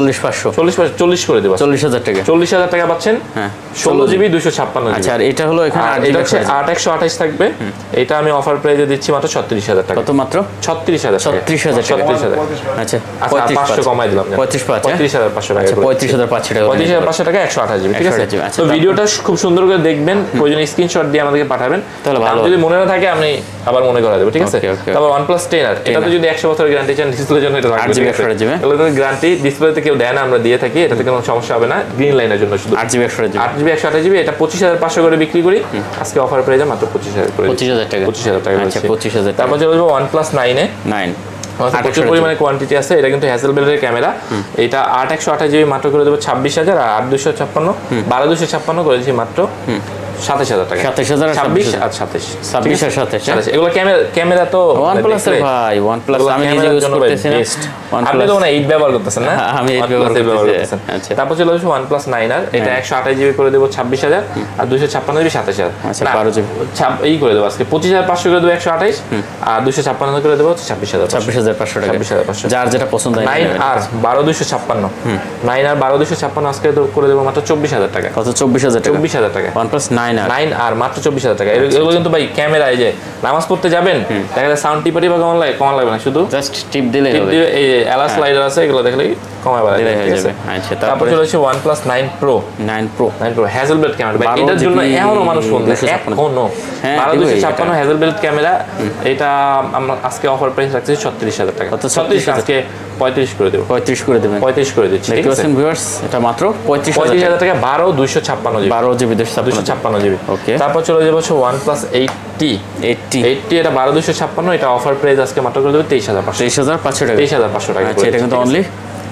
40 করে দেব। 40,000 টাকা। 40,000 টাকা পাচ্ছেন। হ্যাঁ, 16GB 256GB। আচ্ছা, আর এটা হলো এখানে এটা হচ্ছে 8128 থাকবে। এটা আমি অফার প্রাইসে দিচ্ছি মাত্র 36,000 টাকা। কত? মাত্র 36,000 টাকা। 36,000 টাকা। 36,000। আচ্ছা, আচ্ছা 500 কমাই দিলাম। 35,500 টাকা। 35,500 টাকা। 35,500 টাকা 128GB, ঠিক আছে? 128GB, আচ্ছা, তো ভিডিওটা খুব সুন্দর করে দেখবেন, প্রয়োজনে স্ক্রিনশট দিয়ে আমাদেরকে পাঠাবেন, তাহলে ভালো। যদি মনে না থাকে আমি আবার মনে করা দেব, ঠিক আছে? Okay, okay. তারপর OnePlus 10R, এটাতে যদি 100 বছরের গ্যারান্টি চান, ডিসপ্লের জন্য এটা রাখবেন। 8GB 128GB। এগুলো গ্যারান্টি ডিসপ্লেতে কেউ দেয় না, আমরা দিয়ে থাকি, এটাতে কোনো সমস্যা হবে না, গ্রিন লাইনের জন্য শুধু। 8GB 128GB 8GB 128GB, এটা 25,500 করে বিক্রি করি, আজকে অফার প্রাইসে মাত্র 25,000 করে। 25,000 টাকা। 25,000 টাকা। আচ্ছা, 25,000 টাকা। তারপর চলে যাবো OnePlus 9 এ। 9 প্রচুর পরিমাণে কোয়ান্টিটি আছে। এটা কিন্তু হ্যাসেলবেলের ক্যামেরা। এটা 8128GB মাত্র করে দেবো 26,000, আর 8256 12256 করে দিচ্ছি মাত্র 27,000 টাকা। 27,000 26 আর 27 26 আর 27। এগুলো ক্যামেরা তো OnePlus এর ভাই, OnePlus আমি নিজে ইউজ করতেছি না। আপনি তো মানে 8 ব্যবহার করতেছেন না? আমি 8 ব্যবহার করতেছি। আচ্ছা, তারপর চলে আসবে OnePlus 9R, এটা 128GB করে দেবো 26,000, আর 256GB 27,000। আচ্ছা, 12GB এই করে দেবো আজকে 25,500 করে দেবো 128, আর 256 করে দেবো 26,000। 26,500 টাকা। 26,500, যার যেটা পছন্দ হয়। 9R 12256, 9R 12256 আজকে তো করে দেবো মাত্র 24,000 টাকা। কত? 24,000 টাকা। 24,000 টাকা। OnePlus 9R 9R মাত্র 24,000 টাকা। এগুলো কিন্তু ভাই ক্যামেরায় যে নামাজ পড়তে যাবেন, দেখা যায় সাউন্ড টিপাটি বা কমান লাগবে না, শুধু জাস্ট টিপ দিলেই হবে। এই এলআর স্লাইডার আছে, এগুলো দেখলেই কমায় বাড়ায় দিলেই হয়ে ঠিক আছে? যাবে। আচ্ছা, তারপর চলে আসছে OnePlus 9 Pro 9 Pro হ্যাজেলবেল্ট ক্যামেরা। এটার জন্য এখনো মানুষ ফোন দেয়, এখনো 12256 হ্যাজেলবেল্ট ক্যামেরা। এটা আমরা আজকে অফার প্রাইস রাখছি 36,000 টাকা। 36 আজকে 35 করে দেব। 35 করে দেবেন। 35 করে দিচ্ছি, ঠিক দেখতে আছে? পাচ্ছেন ভিউয়ার্স, এটা মাত্র 35,000 টাকা। 12,256GB 12GB 256GB। ওকে, তারপর চলে যাবো OnePlus 8T। 8T এটা 12,256, এটা অফার প্রাইস আজকে মাত্র করে দেবো 23,500 টাকা। 23,500 টাকা। আচ্ছা, এটা কিন্তু অনলি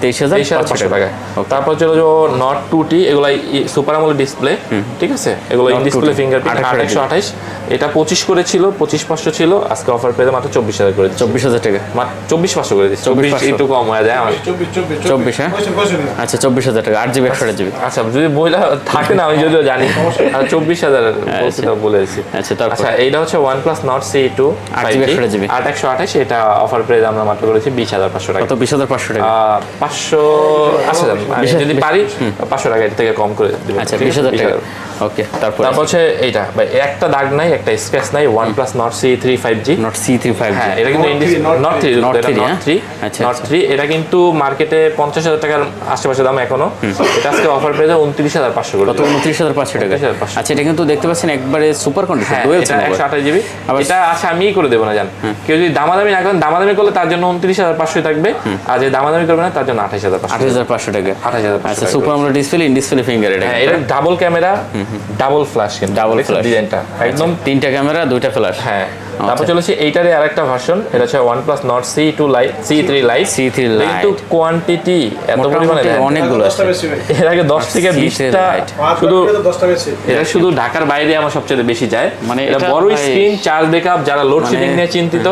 23,500 টাকা। তারপর চলে যাবো Note 2T, এগুলো সুপার আমোলেড ডিসপ্লে, ঠিক আছে? এগুলো ইন ডিসপ্লে ফিঙ্গারপ্রিন্ট 8128, এটা 25 করে ছিল, 25,500 ছিল, আজকে অফার পেয়ে মাত্র 24,000 করে দিচ্ছি। 24,000 টাকা। 24,500 করে দিচ্ছি। 24 একটু কম হয়ে যায় আমার। 24, হ্যাঁ? আচ্ছা, 24,000 টাকা। 8GB 128GB। আচ্ছা, যদি বইটা থাকে না, আমি যদিও জানি, 24,000 বলে দিচ্ছি। আচ্ছা, তারপর আচ্ছা, এইটা হচ্ছে OnePlus Nord CE2 8GB 128GB 8128, এটা অফার প্রাইস আমরা মাত্র করেছি 20,500 টাকা। কত? 20,500 টাকা। 500 আচ্ছা, যদি পারি 500 টাকা এর থেকে কম করে দেব। আচ্ছা, 20,000 টাকা। ওকে, তারপর হচ্ছে এইটা ভাই, একটা দাগ নাই, একটা স্ক্র্যাচ নাই, OnePlus Nord CE3 5G। Nord CE3 5G, হ্যাঁ, এটা কিন্তু Nord 3, আচ্ছা, Nord 3, এটা কিন্তু মার্কেটে 50,000 টাকার আশেপাশে দাম এখনো। এটা আজকে অফার প্রাইসে 29,500 করে। কত? 29,500 টাকা। আচ্ছা, এটা কিন্তু দেখতে পাচ্ছেন একবারে সুপার কন্ডিশন, ডুয়াল এটা 128GB। এটা আচ্ছা আমি করে দেব না, জান। কেউ যদি দামাদামি না করেন, দামাদামি করলে তার জন্য 29,500 থাকবে, আর যে দামাদামি করবে না তার জন্য 28,500 টাকা। 28,500 আচ্ছা, super AMOLED display, in display finger. হ্যাঁ, এটা double camera, double flash, double flash ডিজাইনটা একদম 3টা ক্যামেরা 2টা ফ্ল্যাশ। হ্যাঁ, তারপর চলেছে এইটারই আরেকটা ভার্সন, এটা হচ্ছে OnePlus Nord CE2 Lite, C3 Lite। কিন্তু কোয়ান্টিটি এত পরিমাণে অনেকগুলো আছে। এর আগে 10 থেকে 20টা শুধু, এটা শুধু ঢাকার বাইরে আমার সবচেয়ে বেশি যায়। মানে এটা বড় স্ক্রিন, চার্জ ব্যাকআপ, যারা লোডশেডিং নিয়ে চিন্তিত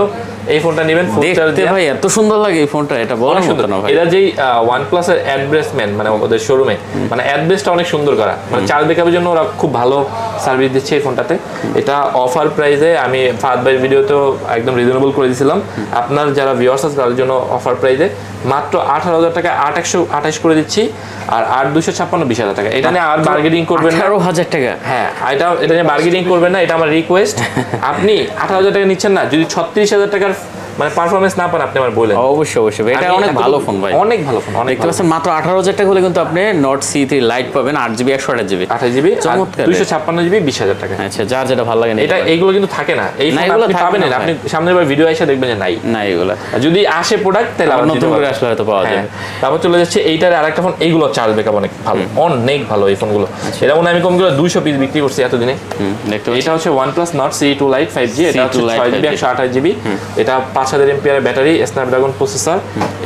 এই ফোনটা নেবেন ফুল চার্জ দেখতে ভাই এত সুন্দর লাগে এই ফোনটা, এটা বলার মতো না ভাই। এটা যেই OnePlus এর অ্যাড্রেসমেন্ট মানে ওদের শোরুমে মানে অ্যাড্রেসটা অনেক সুন্দর করা, মানে চার্জ ব্যাকআপের জন্য ওরা খুব ভালো সার্ভিস দিচ্ছে এই ফোনটাতে। এটা অফার প্রাইসে আমি ফাহাদ ভাইয়ের ভিডিওতেও একদম রিজনেবল করে দিয়েছিলাম। আপনার যারা ভিউয়ার্স আছে তাদের জন্য অফার প্রাইসে মাত্র 18,000 টাকা 8,128 করে দিচ্ছি, আর 8,256 20,000 টাকা। এটা নিয়ে আর বার্গেনিং করবেন না। 18,000 টাকা? হ্যাঁ, এটা নিয়ে বার্গেনিং করবেন না, এটা আমার রিকোয়েস্ট। আপনি 18,000 টাকা নিচ্ছেন না, যদি 36,000 টাকার মানে পারফরম্যান্স না পান আপনি আমার বলেন। অবশ্যই অবশ্যই, এটা অনেক ভালো ফোন ভাই, অনেক ভালো ফোন। দেখতে পাচ্ছেন মাত্র 18,000 টাকা হলে কিন্তু আপনি নোট C3 লাইট পাবেন 8GB 128GB 28GB চমৎকার 256GB 20,000 টাকা। আচ্ছা, যার যেটা ভালো লাগে এটা এইগুলো কিন্তু থাকে না, এই ফোন আপনি পাবেন না, আপনি সামনের বার ভিডিও এসে দেখবেন যে নাই এগুলো। যদি আসে প্রোডাক্ট তাহলে আবার নতুন করে আসলে হয়তো পাওয়া যাবে। তারপর চলে যাচ্ছে এইটার আরেকটা ফোন, এইগুলো চার্জ ব্যাকআপ অনেক ভালো, অনেক ভালো এই ফোনগুলো। এটা মনে আমি কমগুলো 200 পিস বিক্রি করছি এতদিনে। এটা হচ্ছে OnePlus Nord CE2 Lite 5G, এটা হচ্ছে 6GB 128GB, এটা 5000 mAh ব্যাটারি, স্ন্যাপড্রাগন প্রসেসর।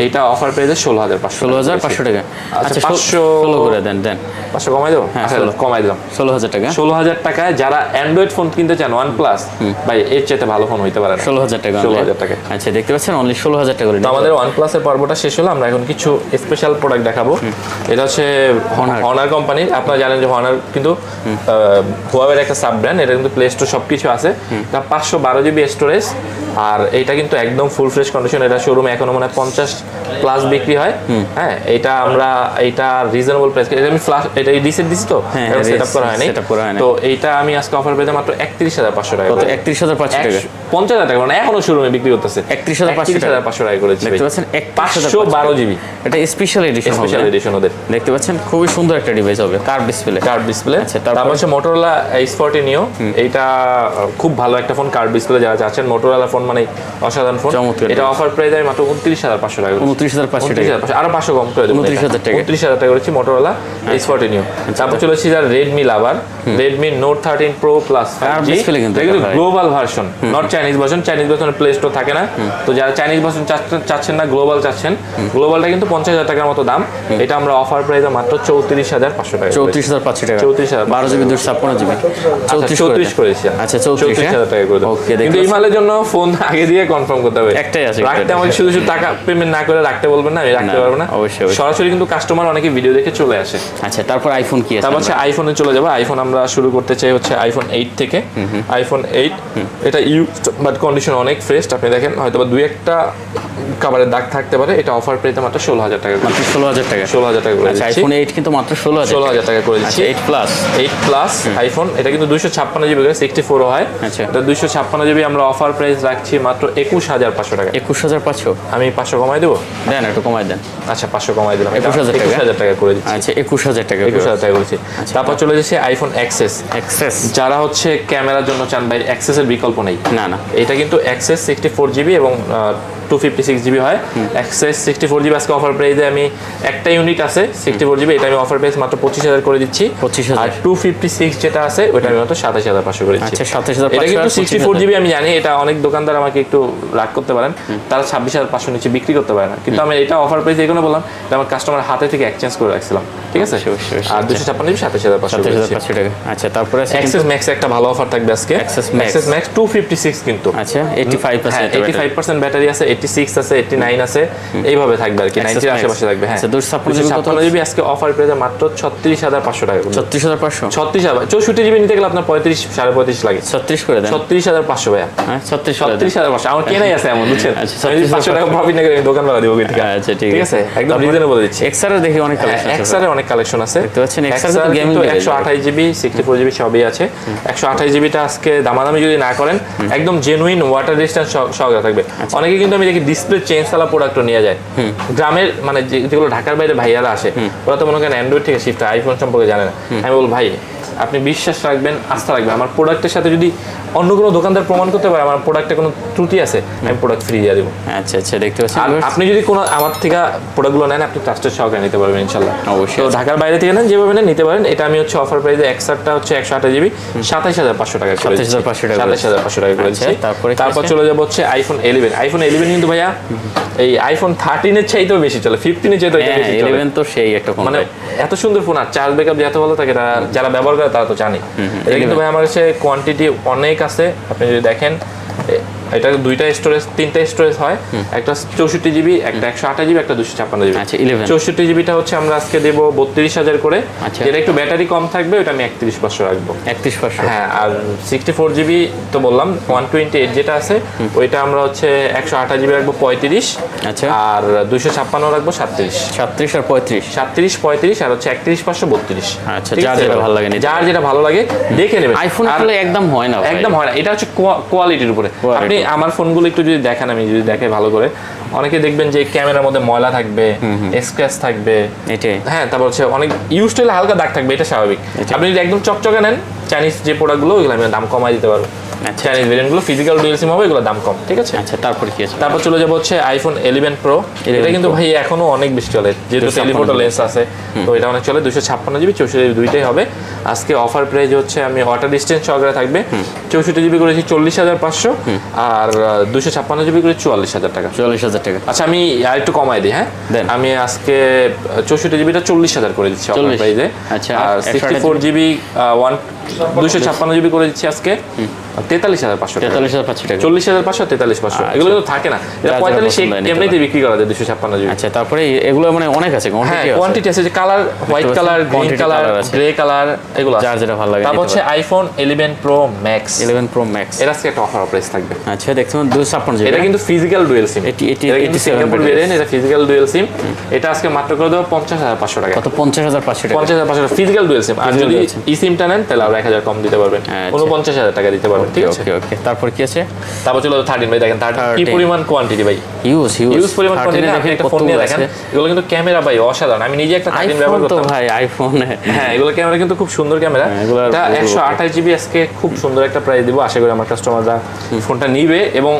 এটা অফার প্রাইসে 16,500 টাকা। আচ্ছা 516 করে দেন 500 কমাই দেবো? আচ্ছা কমাই দিলাম 16,000 টাকা। 16,000 টাকায় যারা অ্যান্ড্রয়েড ফোন কিনতে চান OnePlus, ভাই এর চাইতে ভালো ফোন হইতে পারে না। 16,000 টাকা। 16,000 টাকা। আচ্ছা, দেখতে পাচ্ছেন অনলি 16,000 টাকা করে। আমাদের OnePlus এর পর্বটা শেষ হলো, আমরা এখন কিছু স্পেশাল প্রোডাক্ট দেখাবো। এটা হচ্ছে Honor কোম্পানির। আপনারা জানেন যে Honor কিন্তু Huawei এর একটা সাব ব্র্যান্ড, এটা কিন্তু প্লে স্টোর সবকিছু আছে। এটা 512GB স্টোরেজ, আর এটা কিন্তু একদম ফুল ফ্রেশ কন্ডিশন। এটা শোরুমে এখনো মনে হয় 50+ বিক্রি হয়। হ্যাঁ, এটা আমরা এটা রিজনেবল প্রাইস, এটা আমি ফ্ল্যাশ এটা রিসেট দিছি তো সেটআপ করা হয়নি, তো এইটা আমি আজকে অফার পেতে মাত্র 31,500 টাকা। কত? 31,500 টাকা? 50,000 টাকা মানে এখনো শোরুমে বিক্রি করতেছে 31,500 টাকা করেছে। দেখতে পাচ্ছেন 512GB, এটা স্পেশাল এডিশন, স্পেশাল এডিশন ওদের। দেখতে পাচ্ছেন খুবই সুন্দর একটা ডিভাইস হবে, কার্ভ ডিসপ্লে। আচ্ছা, তারপর হচ্ছে Motorola H40 Neo, এইটা খুব ভালো একটা ফোন, কার্ভ ডিসপ্লে যারা চাচ্ছেন। Motorola ফোন মানে অসাধারণ ফোন। এটা অফার প্রাইস আমি মাত্র 29,500 টাকা। 29,500 টাকা, আরো 500 কম করে দেব। 29,000 টাকা। 29,000 টাকা করেছি Motorola H40 Neo। তারপর চলে এসেছি যারা Redmi লাভার, Redmi Note 13 Pro Plus 5G, এটা কিন্তু global version, not Chinese version. Chinese ভার্সনে প্লে স্টোর থাকে না, তো যারা চাইনিজ ভার্সন চাচ্ছেন না, গ্লোবাল চাচ্ছেন, গ্লোবালটা কিন্তু 50,000 টাকার মতো দাম। এটা আমরা অফার প্রাইসে মাত্র 34,500 টাকা। 34,500 টাকা। 34,000 12GB 256GB 34 করেছি। আচ্ছা 34,000 টাকা করে দাও। ওকে, কিন্তু এই মালের জন্য ফোন আগে দিয়ে কনফার্ম করতে হবে। একটাই আছে, রাখতে আমাকে শুধু টাকা পেমেন্ট না করে রাখতে বলবেন না, আমি রাখতে পারবো না। অবশ্যই সরাসরি কিন্তু কাস্টমার অনেকে ভিডিও দেখে চলে আসে। আচ্ছা, তারপর আইফোন কি আছে? তারপর হচ্ছে আইফোনে চলে যাবো। আইফোন আমরা শুরু করতে চাই হচ্ছে iPhone 8 থেকে। iPhone 8 এটা ইউজড বাট কন্ডিশন অনেক ফ্রেশ। আপনি দেখেন হয়তো বা দুই একটা কাভারের দাগ থাকতে পারে। এটা অফার প্রাইসে মাত্র 16,000 টাকা। মাত্র 16,000 টাকা। 16,000 টাকা করে আচ্ছা, দিচ্ছি। iPhone 8 কিন্তু মাত্র 16,000 টাকা করে দিচ্ছি। 8 প্লাস আইফোন, এটা কিন্তু 256GB করে 64 হয়। আচ্ছা, এটা 256GB আমরা অফার প্রাইস রাখছি মাত্র 21,500 টাকা। 21,500? আমি 500 কমাই দেবো? দেন, একটু কমাই দেন। আচ্ছা 500 কমাই দিলাম, 21,000 টাকা করে দিচ্ছি। আচ্ছা 21,000 টাকা। 21,000 টাকা করেছি। তারপর চলে যাচ্ছে iPhone XS। যারা হচ্ছে ক্যামেরার জন্য চান ভাই, XS এর বিকল্প নেই। না, এটা কিন্তু XS 64GB এবং 256GB হয়। XS 64GB আজকে অফার প্রাইসে আমি একটা ইউনিট আছে 64GB, এটা আমি অফার প্রাইস মাত্র 25,000 করে দিচ্ছি। 25,000। আর 256 যেটা আছে ওটা আমি মাত্র 27,500 করে দিচ্ছি। আচ্ছা 27,500। এটা কিন্তু 64GB আমি জানি, এটা অনেক দোকানদার আমাকে একটু রাগ করতে পারেন, তারা 26,500 নিচে বিক্রি করতে পারে না, কিন্তু আমি এটা অফার প্রাইস এগুলো বললাম, এটা আমার কাস্টমার হাতে থেকে এক্সচেঞ্জ করে রাখছিলাম, ঠিক আছে? আর 256GB 27,500 টাকা। আচ্ছা, তারপরে XS Max একটা ভালো অফার থাকবে আজকে। XS Max 256 কিন্তু। আচ্ছা 85% ব্যাটারি আছে, 86 আছে, 89 আছে, এইভাবে থাকবে আর কি, 90 এর আশেপাশে থাকবে। হ্যাঁ 256GB আজকে অফার প্রাইসে মাত্র 36,500 টাকা। 36,500? 36,000। 64GB নিতে গেলে আপনার 35 35.5 লাগে। 36 করে দেন। 36,500 ভাইয়া। হ্যাঁ 36,500 আমার কেনাই আছে এমন, বুঝছেন? আচ্ছা 500 টাকা প্রফিট না করে আমি দোকান ভাড়া দিব ঠিক আছে? আচ্ছা ঠিক আছে, একদম রিজনেবল দিচ্ছি। XR এর দেখি অনেক কালেকশন আছে। XR এর অনেক কালেকশন আছে, দেখতে পাচ্ছেন। XR তো গেমিং 128GB 64GB সবই আছে। 128GB টা আজকে দামাদামি যদি না করেন একদম জেনুইন ওয়াটার রেজিস্ট্যান্স সহকারে থাকবে। অনেকে কিন্তু আমি দেখি ডিসপ্লে চেঞ্জ করা প্রোডাক্টও নিয়ে যায় গ্রামের, মানে যেগুলো ঢাকার বাইরে ভাইয়ারা আসে, ওরা তো মনে করেন অ্যান্ড্রয়েড থেকে শিফট, আইফোন সম্পর্কে জানে না। আমি বল ভাই আপনি বিশ্বাস রাখবেন, আস্থা রাখবেন, আমার প্রোডাক্টের সাথে যদি অন্য কোনো দোকানদার প্রমাণ করতে পারে আমার প্রোডাক্টে কোনো ত্রুটি আছে, আমি প্রোডাক্ট ফ্রি দিয়ে দেবো। আচ্ছা আচ্ছা, দেখতে পাচ্ছেন। আর আপনি যদি কোনো আমার থেকে প্রোডাক্টগুলো নেন, আপনি ট্রাস্টেড সহকারে নিতে পারবেন ইনশাল্লাহ। অবশ্যই। তো ঢাকার বাইরে থেকে নেন যেভাবে নেন নিতে পারেন। এটা আমি হচ্ছে অফার প্রাইসে XR-টা হচ্ছে 128GB 27,500 টাকা করে দিচ্ছি। 27,500 টাকা। 27,500 টাকা করে দিচ্ছি। তারপর চলে যাবো হচ্ছে iPhone 11। iPhone 11 কিন্তু ভাইয়া এই iPhone 13 এর চাইতেও বেশি চলে, 15 এর চাইতেও বেশি চলে। 11 তো সেই একটা ফোন, মানে এত সুন্দর ফোন, আর চার্জ ব্যাকআপ এত ভালো থাকে, যারা ব্যবহার করে তারা তো জানে। এটা কিন্তু ভাই আমার কাছে কোয়ান্টিটি অনেক আছে। আপনি যদি দেখেন এটা দুইটা স্টোরেজ, তিনটা স্টোরেজ হয়, একটা 64 জিবি, একটা 128 জিবি, একটা 256 জিবি। আচ্ছা 11 64 জিবিটা হচ্ছে আমরা আজকে দেবো 32,000 করে। আচ্ছা। যেটা একটু ব্যাটারি কম থাকবে ওটা আমি 31,500 রাখবো। 31,500। হ্যাঁ, আর 64 জিবি তো বললাম, 128 যেটা আছে ওইটা আমরা হচ্ছে 128 জিবি রাখবো 35। আচ্ছা। আর 256 রাখবো 37। 37 আর 35। 37, 35 আর হচ্ছে 31,500 32। আচ্ছা, যার যেটা ভালো লাগে নিতে যার যেটা ভালো লাগে দেখে নেবেন। আইফোন আসলে একদম হয় না ভাই। একদম হয় না, এটা হচ্ছে কোয়ালিটির উপরে। আপনি আমার ফোনগুলো একটু যদি দেখেন, আমি যদি দেখাই ভালো করে, অনেকে দেখবেন যে ক্যামেরার মধ্যে ময়লা থাকবে, স্ক্র্যাচ থাকবে, এটাই। হ্যাঁ, তারপর হচ্ছে অনেক ইউজ হলে হালকা দাগ থাকবে, এটা স্বাভাবিক। আপনি যদি একদম চকচকে নেন, চাইনিজ যে প্রোডাক্টগুলো ওইগুলো আমি দাম কমাই দিতে পারবো। আচ্ছা। চাইনিজ ভেরিয়েন্টগুলো ফিজিক্যাল ডুয়াল সিম হবে, এগুলো দাম কম, ঠিক আছে। আচ্ছা, তারপর কি আছে? তারপর চলে যাবো হচ্ছে আইফোন 11 প্রো। এটা কিন্তু ভাই এখনো অনেক বেশি চলে, যেহেতু টেলিফোটো লেন্স আছে, তো এটা অনেক চলে। 256 জিবি, 64 জিবি দুইটাই হবে। আজকে অফার প্রাইস হচ্ছে আমি ওয়াটার ডিস্টেন্স সহকারে থাকবে। 64 জিবি করেছি 40,500, আর 256 জিবি করেছি 44,000 টাকা। 44,000 টাকা। আচ্ছা, আমি আর একটু কমাই দিই। হ্যাঁ, দেন। আমি আজকে 64 জিবিটা 40,000 করে দিচ্ছি অফার প্রাইসে। আচ্ছা, আর 64 জিবি 256 জিবি করে দিচ্ছি আজকে 43,500 টাকা। 43,500 টাকা। 40,500, 43,500, এগুলো কিন্তু থাকে না। এটা 45 এমনিতে বিক্রি করা যায় 256 জিবি। আচ্ছা, তারপরে এগুলো মানে অনেক আছে, হ্যাঁ, কোয়ান্টিটি আছে, যে colour, white colour, green colour, grey colour, এগুলো যার যেটা ভালো লাগে। তারপর হচ্ছে iPhone 11 pro max. 11 pro max এর আজকে একটা অফার প্রাইস থাকবে। আচ্ছা, দেখতে 256 জিবি। এটা কিন্তু ফিজিক্যাল ডুয়াল সিম। এটি এটা কিন্তু সিঙ্গাপুর ভেরিয়েন্ট, এটা ফিজিক্যাল ডুয়াল সিম। এটা আজকে মাত্র করে দেবো 50,500 টাকা। কত? 50,500 টাকা। 50,500 টাকা ফিজিক্যাল ডুয়াল সিম। আর যদি ই সিমটা নেন তাহলে আরো 1,000 কম দিতে পারবেন, 49,000 টাকা দিতে পারবেন, ঠিক আছে। ওকে ওকে, তারপর কি আছে? তারপর চলো 13 ভাই, দেখেন 13 কি পরিমাণ কোয়ান্টিটি ভাই, হিউজ পরিমাণ কোয়ান্টিটি। আপনি একটা ফোন নিয়ে দেখেন, এগুলো কিন্তু ক্যামেরা ভাই অসাধারণ। আমি নিজে একটা 13 ব্যবহার করতাম ভাই, আইফোন। হ্যাঁ, এগুলো ক্যামেরা কিন্তু খুব সুন্দর ক্যামেরা। এটা 128 জিবি আজকে খুব সুন্দর একটা প্রাইস দিব। আশা করি আমার কাস্টমাররা ফোনটা নিবে এবং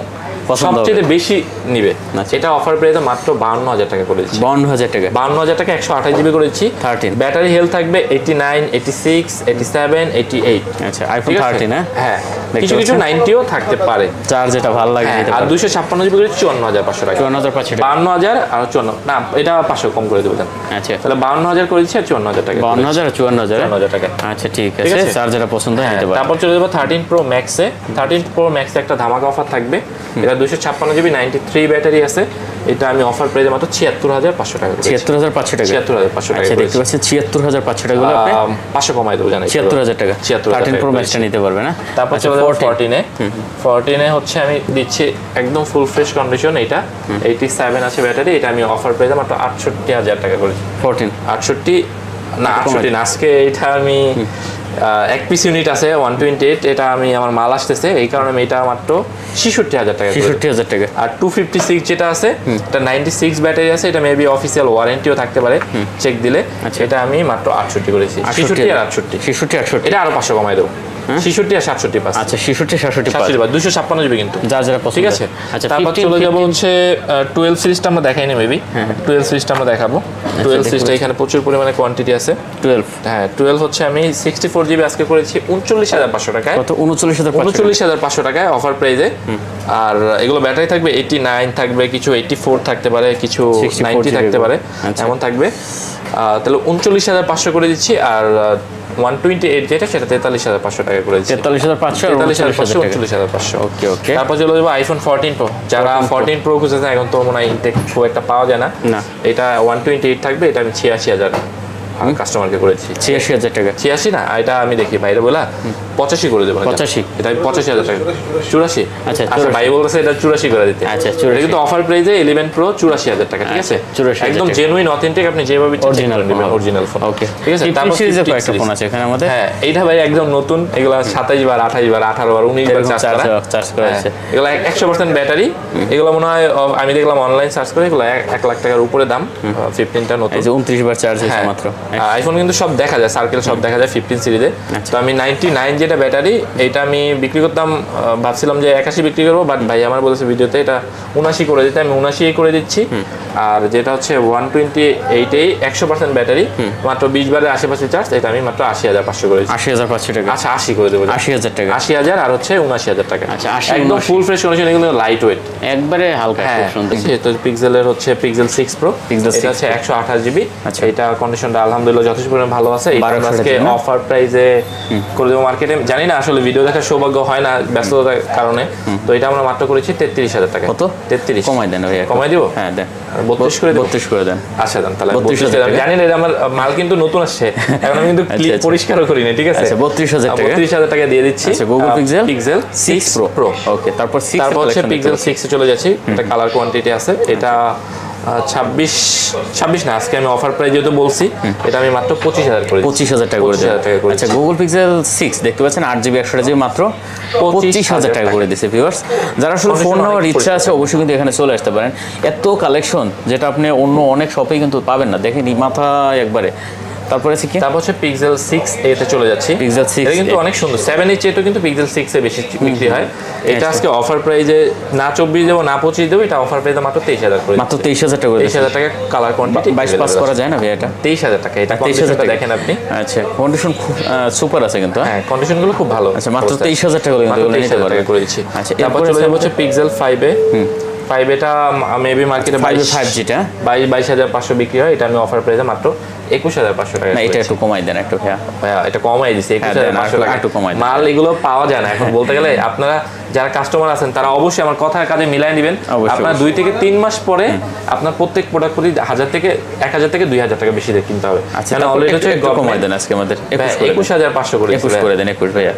সবচেয়ে বেশি নিবে। এটা অফার প্রাইসে মাত্র 52,000 টাকা করে দিচ্ছি। 52,000 টাকা। 52,000 টাকা 128 জিবি করেছি। 13 ব্যাটারি হেলথ থাকবে 89, 86, 87, 88। আচ্ছা, আইফোন 13 না? হ্যাঁ, কিছু 90ও থাকতে পারে, যার যেটা ভালো লাগে। আর 256 জিবি করে 54,500 টাকা। 54,500 টাকা। 52,000 আর 54 না, এটা 500 কম করে দেবো। আচ্ছা, তাহলে 52,000 করে দিচ্ছি আর 54,000 টাকা। 52,000 আর 54,000 টাকা। আচ্ছা, ঠিক আছে, যার যেটা পছন্দ হয় নিতে পারেন। তারপর চলে যাবো 13 প্রো ম্যাক্সে। 13 প্রো ম্যাক্সে একটা ধামাকা অফার থাকবে। এটা 256 জিবি, 93 ব্যাটারি আছে। এটা আমি অফার প্রাইসে মাত্র 76,500 টাকা। 76,500 টাকা। 76,500 টাকা। আচ্ছা, দেখতে পাচ্ছেন 76,500 টাকা গুলো আপনি 500 কমাই দেবো, জানেন 76,000 টাকা। 13 প্রো ম্যাক্সটা নিতে পারবে না? তারপর চলে যাবো 14 এ হচ্ছে আমি দিচ্ছি একদম ফুল ফ্রেশ কন্ডিশন। এটা 87 আছে ব্যাটারি। এটা আমি অফার প্রাইসে মাত্র 68,000 টাকা করেছি। 14 68 না, 68 না, আজকে এটা আমি এক পিস ইউনিট আছে 128, এটা আমি আমার মাল আসতেছে এই কারণে আমি এটা মাত্র 66,000 টাকা। 66,000 টাকা। আর 256 যেটা আছে, এটা 96 ব্যাটারি আছে। এটা মেবি অফিসিয়াল ওয়ারেন্টিও থাকতে পারে, চেক দিলে। এটা আমি মাত্র 68 করেছি। 66 আর 68। 66 এটা আরো 500 কমাই দেবো। 66 আর 67 পাঁচ। আচ্ছা, 66 256 জিবি কিন্তু যার যারা পছন্দ। ঠিক আছে। আচ্ছা, তারপর চলে যাবো হচ্ছে 12 সিরিজটা আমরা দেখাইনি মেবি। 12 সিরিজটা আমরা দেখাবো। 12 সিরিজটা এখানে প্রচুর পরিমাণে কোয়ান্টিটি আছে। 12 হ্যাঁ, 12 হচ্ছে আমি 64 জিবি আজকে করেছি 39,500 টাকায়। কত? 39,500 টাকায় অফার প্রাইসে। আর এগুলো ব্যাটারি থাকবে 89 থাকবে, কিছু 84 থাকতে পারে, কিছু 90 থাকতে পারে, এমন থাকবে। তাহলে 39,500 করে দিচ্ছি। আর 128 যেটা, সেটা 43,500 টাকা করে দিচ্ছি। 43,500 আর 43,500। ওকে ওকে। তারপর চলে যাবো আইফোন 14 প্রো। যারা 14 প্রো খুঁজেছেন, এখন তো মনে হয় ইনটেক খুব একটা পাওয়া যায় না। এটা 128 থাকবে। এটা আমি 86,000 কাস্টমারকে করেছি। 86,000 টাকা। 86 না, এটা আমি দেখি বাইরে বলা 85 করে দেবো। 85? এটা আমি 85,000 টাকা। 84? আচ্ছা, ভাই বলতেছে এটা 84 করে দিতে। আচ্ছা, এটা কিন্তু অফার প্রাইসে 11 প্রো 84,000 টাকা, ঠিক আছে। 84,000 একদম জেনুইন অথেন্টিক, আপনি যেভাবে অরিজিনাল অরিজিনাল ফোন। ওকে, ঠিক আছে। তারপর সিরিজের কয়েকটা ফোন আছে এখানে আমাদের। হ্যাঁ, এইটা ভাই একদম নতুন। এগুলা 27 বার, 28 বার, 18 বার, 19 বার চার্জ করা আছে। এগুলা 100% ব্যাটারি। এগুলো মনে হয় আমি দেখলাম অনলাইন সার্চ করে, এগুলো 1 লাখ টাকার উপরে দাম। 15টা নতুন, এই যে 29 বার চার্জ হয়েছে মাত্র। আইফোন কিন্তু সব দেখা যায়, সার্কেল সব দেখা যায় 15 সিরিজে। তো আমি 99 যেটা ব্যাটারি, এটা আমি বিক্রি করতাম, ভাবছিলাম যে 81 বিক্রি করবো, বাট ভাই আমার বলেছে ভিডিওতে এটা 79 করে দিতে। আমি 79 করে দিচ্ছি। আর যেটা হচ্ছে 128 100% ব্যাটারি, মাত্র 20 বারের আশেপাশে চার্জ, এটা আমি মাত্র 80,500 করেছি। 80,500 টাকা। আচ্ছা 80 করে দেবো। 80,000 টাকা। 80,000 আর হচ্ছে 79,000 টাকা। আচ্ছা 80 একদম ফুল ফ্রেশ কন্ডিশন, এগুলো লাইট ওয়েট, একবারে হালকা, খুব সুন্দর। তো পিক্সেলের হচ্ছে পিক্সেল 6 প্রো, এটা হচ্ছে 128 জিবি। আচ্ছা, এটা কন্ডিশনটা আলহামদুলিল্লাহ যথেষ্ট পরিমাণে ভালো আছে। এটা আজকে অফার প্রাইসে করে দেবো মার্কেটে। জানি না আসলে ভিডিও দেখার সৌভাগ্য হয় না ব্যস্ততার কারণে, তো এটা আমরা মাত্র করেছি 33,000 টাকা। কত? 33। কমাই দেন ভাই, কমাই দিব? হ্যাঁ দেন, 32 করে দেব। 32 করে দেন। আচ্ছা দেন তাহলে 32,000। জানি না, এটা আমার মাল কিন্তু নতুন আসছে, এখন আমি কিন্তু ক্লিপ পরিষ্কারও করি না, ঠিক আছে? আচ্ছা 32,000 টাকা। 32,000 টাকা দিয়ে দিচ্ছি। আচ্ছা গুগল পিক্সেল 6 প্রো। ওকে, তারপর 6 তারপর হচ্ছে পিক্সেল 6 এ চলে যাচ্ছি। এটা কালার কোয়ান্টিটি আছে, এটা 26 না, আজকে আমি অফার প্রাইস যেহেতু বলছি, এটা আমি মাত্র 25,000 করে 25,000 টাকা করে দেন। আচ্ছা গুগল পিক্সেল 6 দেখতে পাচ্ছেন 8GB 128GB মাত্র 25,000 টাকা করে দিয়েছে ভিউয়ার্স। যারা আসলে ফোন নেওয়ার ইচ্ছা আছে অবশ্যই কিন্তু এখানে চলে আসতে পারেন। এত কালেকশন যেটা আপনি অন্য অনেক শপে কিন্তু পাবেন না, দেখেন মাথা একবারে। তারপরে আছে কি? তারপর হচ্ছে পিক্সেল 6a তে চলে যাচ্ছি। পিক্সেল 6 এটা কিন্তু অনেক সুন্দর, 7 এর চেয়ে কিন্তু পিক্সেল 6 এ বেশি বিক্রি হয়। এটা আজকে অফার প্রাইসে না 24 দেব না 25 দেব, এটা অফার প্রাইসে মাত্র 23,000 করে। মাত্র 23,000 টাকা করে। 23,000 টাকা কালার কোয়ান্টিটি 22 পাস করা যায় না ভাই এটা? 23,000 টাকা। এটা 23,000 কন্ডিশনটা দেখেন আপনি। আচ্ছা কন্ডিশন খুব সুপার আছে কিন্তু। হ্যাঁ কন্ডিশনগুলো খুব ভালো। আচ্ছা মাত্র 23,000 টাকা কিন্তু এগুলো নিতে পারবেন করে দিচ্ছি। আচ্ছা তারপর চলে যাব হচ্ছে পিক্সেল 5a। 5 এটা মেবি মার্কেটে 5G টা 22,500 বিক্রি হয়, এটা আমি অফার প্রাইসে মাত্র 21,500 টাকা। না এটা একটু কমাই দেন একটু ভাইয়া, এটা কমাই দিছি 21,500 টাকা। একটু কমাই দেন। মাল এগুলো পাওয়া যায় না এখন বলতে গেলে। আপনারা যারা কাস্টমার আছেন তারা অবশ্যই আমার কথার কাজে মিলাই দিবেন। আপনার 2 থেকে 3 মাস পরে আপনার প্রত্যেক প্রোডাক্ট প্রতি 1,000 থেকে 2,000 টাকা বেশি দিয়ে কিনতে হবে। আচ্ছা অলরেডি হচ্ছে কমাই দেন আজকে আমাদের 21,500 করে 21 করে দেন 21 ভাইয়া।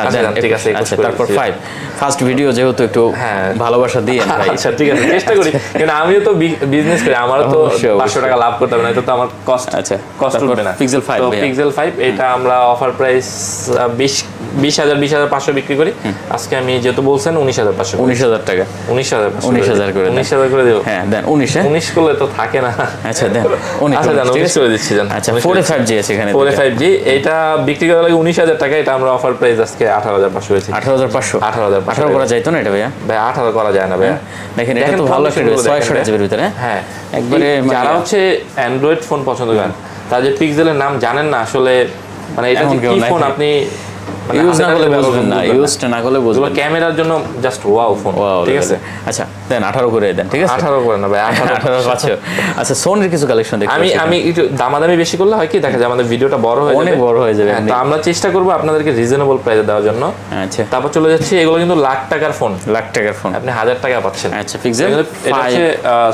আচ্ছা ঠিক আছে 21 আচ্ছা তারপর 5 ফার্স্ট ভিডিও যেহেতু একটু ভালোবাসা দিয়েন ভাই। আচ্ছা ঠিক আছে চেষ্টা করি, কারণ আমিও তো বিজনেস করি, আমারও তো 500 টাকা লাভ করতে হবে না, তো আমার কষ্ট উঠবে না। পিক্সেল 5 তো পিক্সেল 5 এটা আমরা অফার প্রাইস 20,500 বিক্রি করি। আজকে আমি যেহেতু বলছেন 19,500 19,000 টাকা 19,000 করে 19,000 করে দেব। হ্যাঁ দেন 19 করলে তো থাকে না। আচ্ছা দেন 19 আচ্ছা দেন 19 করে দিচ্ছি দেন। আচ্ছা 4A5G আছে এখানে 4A5G এটা বিক্রি করা লাগে 19,000 টাকা, এটা আমরা অফার প্রাইস আজকে 18,500 হয়েছে। 18,500 18,500 করা যাইতো না এটা ভাইয়া? ভাই 18 করা যায় না ভাইয়া। দেখেন এটা তো ভালো একটা 600 জিবির ভিতরে। হ্যাঁ একবারে যারা হচ্ছে অ্যান্ড্রয়েড ফোন পছন্দ করেন, তারা যে পিক্সেলের নাম জানেন না আসলে, মানে এটা কি ফোন আপনি ইউজ না করলে বুঝবেন না, ইউজটা না করলে বুঝবেন। ক্যামেরার জন্য জাস্ট ওয়াও ফোন, ঠিক আছে? আচ্ছা দেন 18 করে দেন, ঠিক আছে? 18 করে না ভাই, 18 আচ্ছা সোনির কিছু কালেকশন দেখতে আমি একটু দামাদামি বেশি করলে হয় কি দেখা যায় আমাদের ভিডিওটা বড় হয়ে যাবে, অনেক বড় হয়ে যাবে। তো আমরা চেষ্টা করব আপনাদেরকে রিজনেবল প্রাইসে দেওয়ার জন্য। আচ্ছা তারপর চলে যাচ্ছে এগুলো কিন্তু লাখ টাকার ফোন, আপনি 1000 টাকা পাচ্ছেন। আচ্ছা পিক্সেল এটা হচ্ছে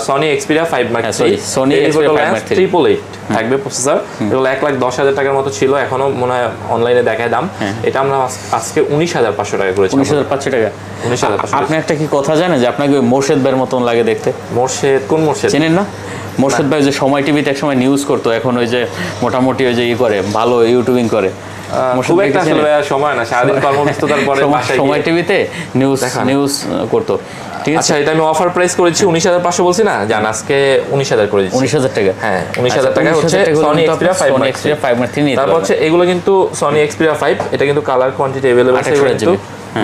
Sony Xperia 5 Mark 3, Sony Xperia 5 Mark 3 888 থাকবে প্রসেসর। এগুলো 1,10,000 টাকার মতো ছিল, এখনো মনে হয় অনলাইনে দেখায় দাম। এটা আমরা আজকে 19,500 টাকা করেছি। 19,500 টাকা। 19,500। আপনি একটা কি কথা জানেন যে আপনাকে ওই মোর্শেদ ভাইয়ের মতন লাগে দেখতে? মোর্শেদ? কোন মোর্শেদ? চেনেন না? মোর্শেদ ভাই যে সময় টিভিতে এক সময় নিউজ করতো, এখন ওই যে মোটামুটি ওই যে করে ভালো ইউটিউবিং করে। খুব একটা আসলে সময় না, সারাদিন কর্মব্যস্ততার পরে বাসায় সময় টিভিতে নিউজ করতো, ঠিক আছে? আচ্ছা এটা আমি অফার প্রাইস করেছি 19,500 বলছি না, জান আজকে 19,000 করে দিচ্ছি। 19,000 টাকা? হ্যাঁ 19,000 টাকা হচ্ছে সনি এক্সপিরিয়া 5 Mark 3। তারপর হচ্ছে এগুলো কিন্তু সনি এক্সপিরিয়া 5, এটা কিন্তু কালার কোয়ান্টিটি अवेलेबल আছে কিন্তু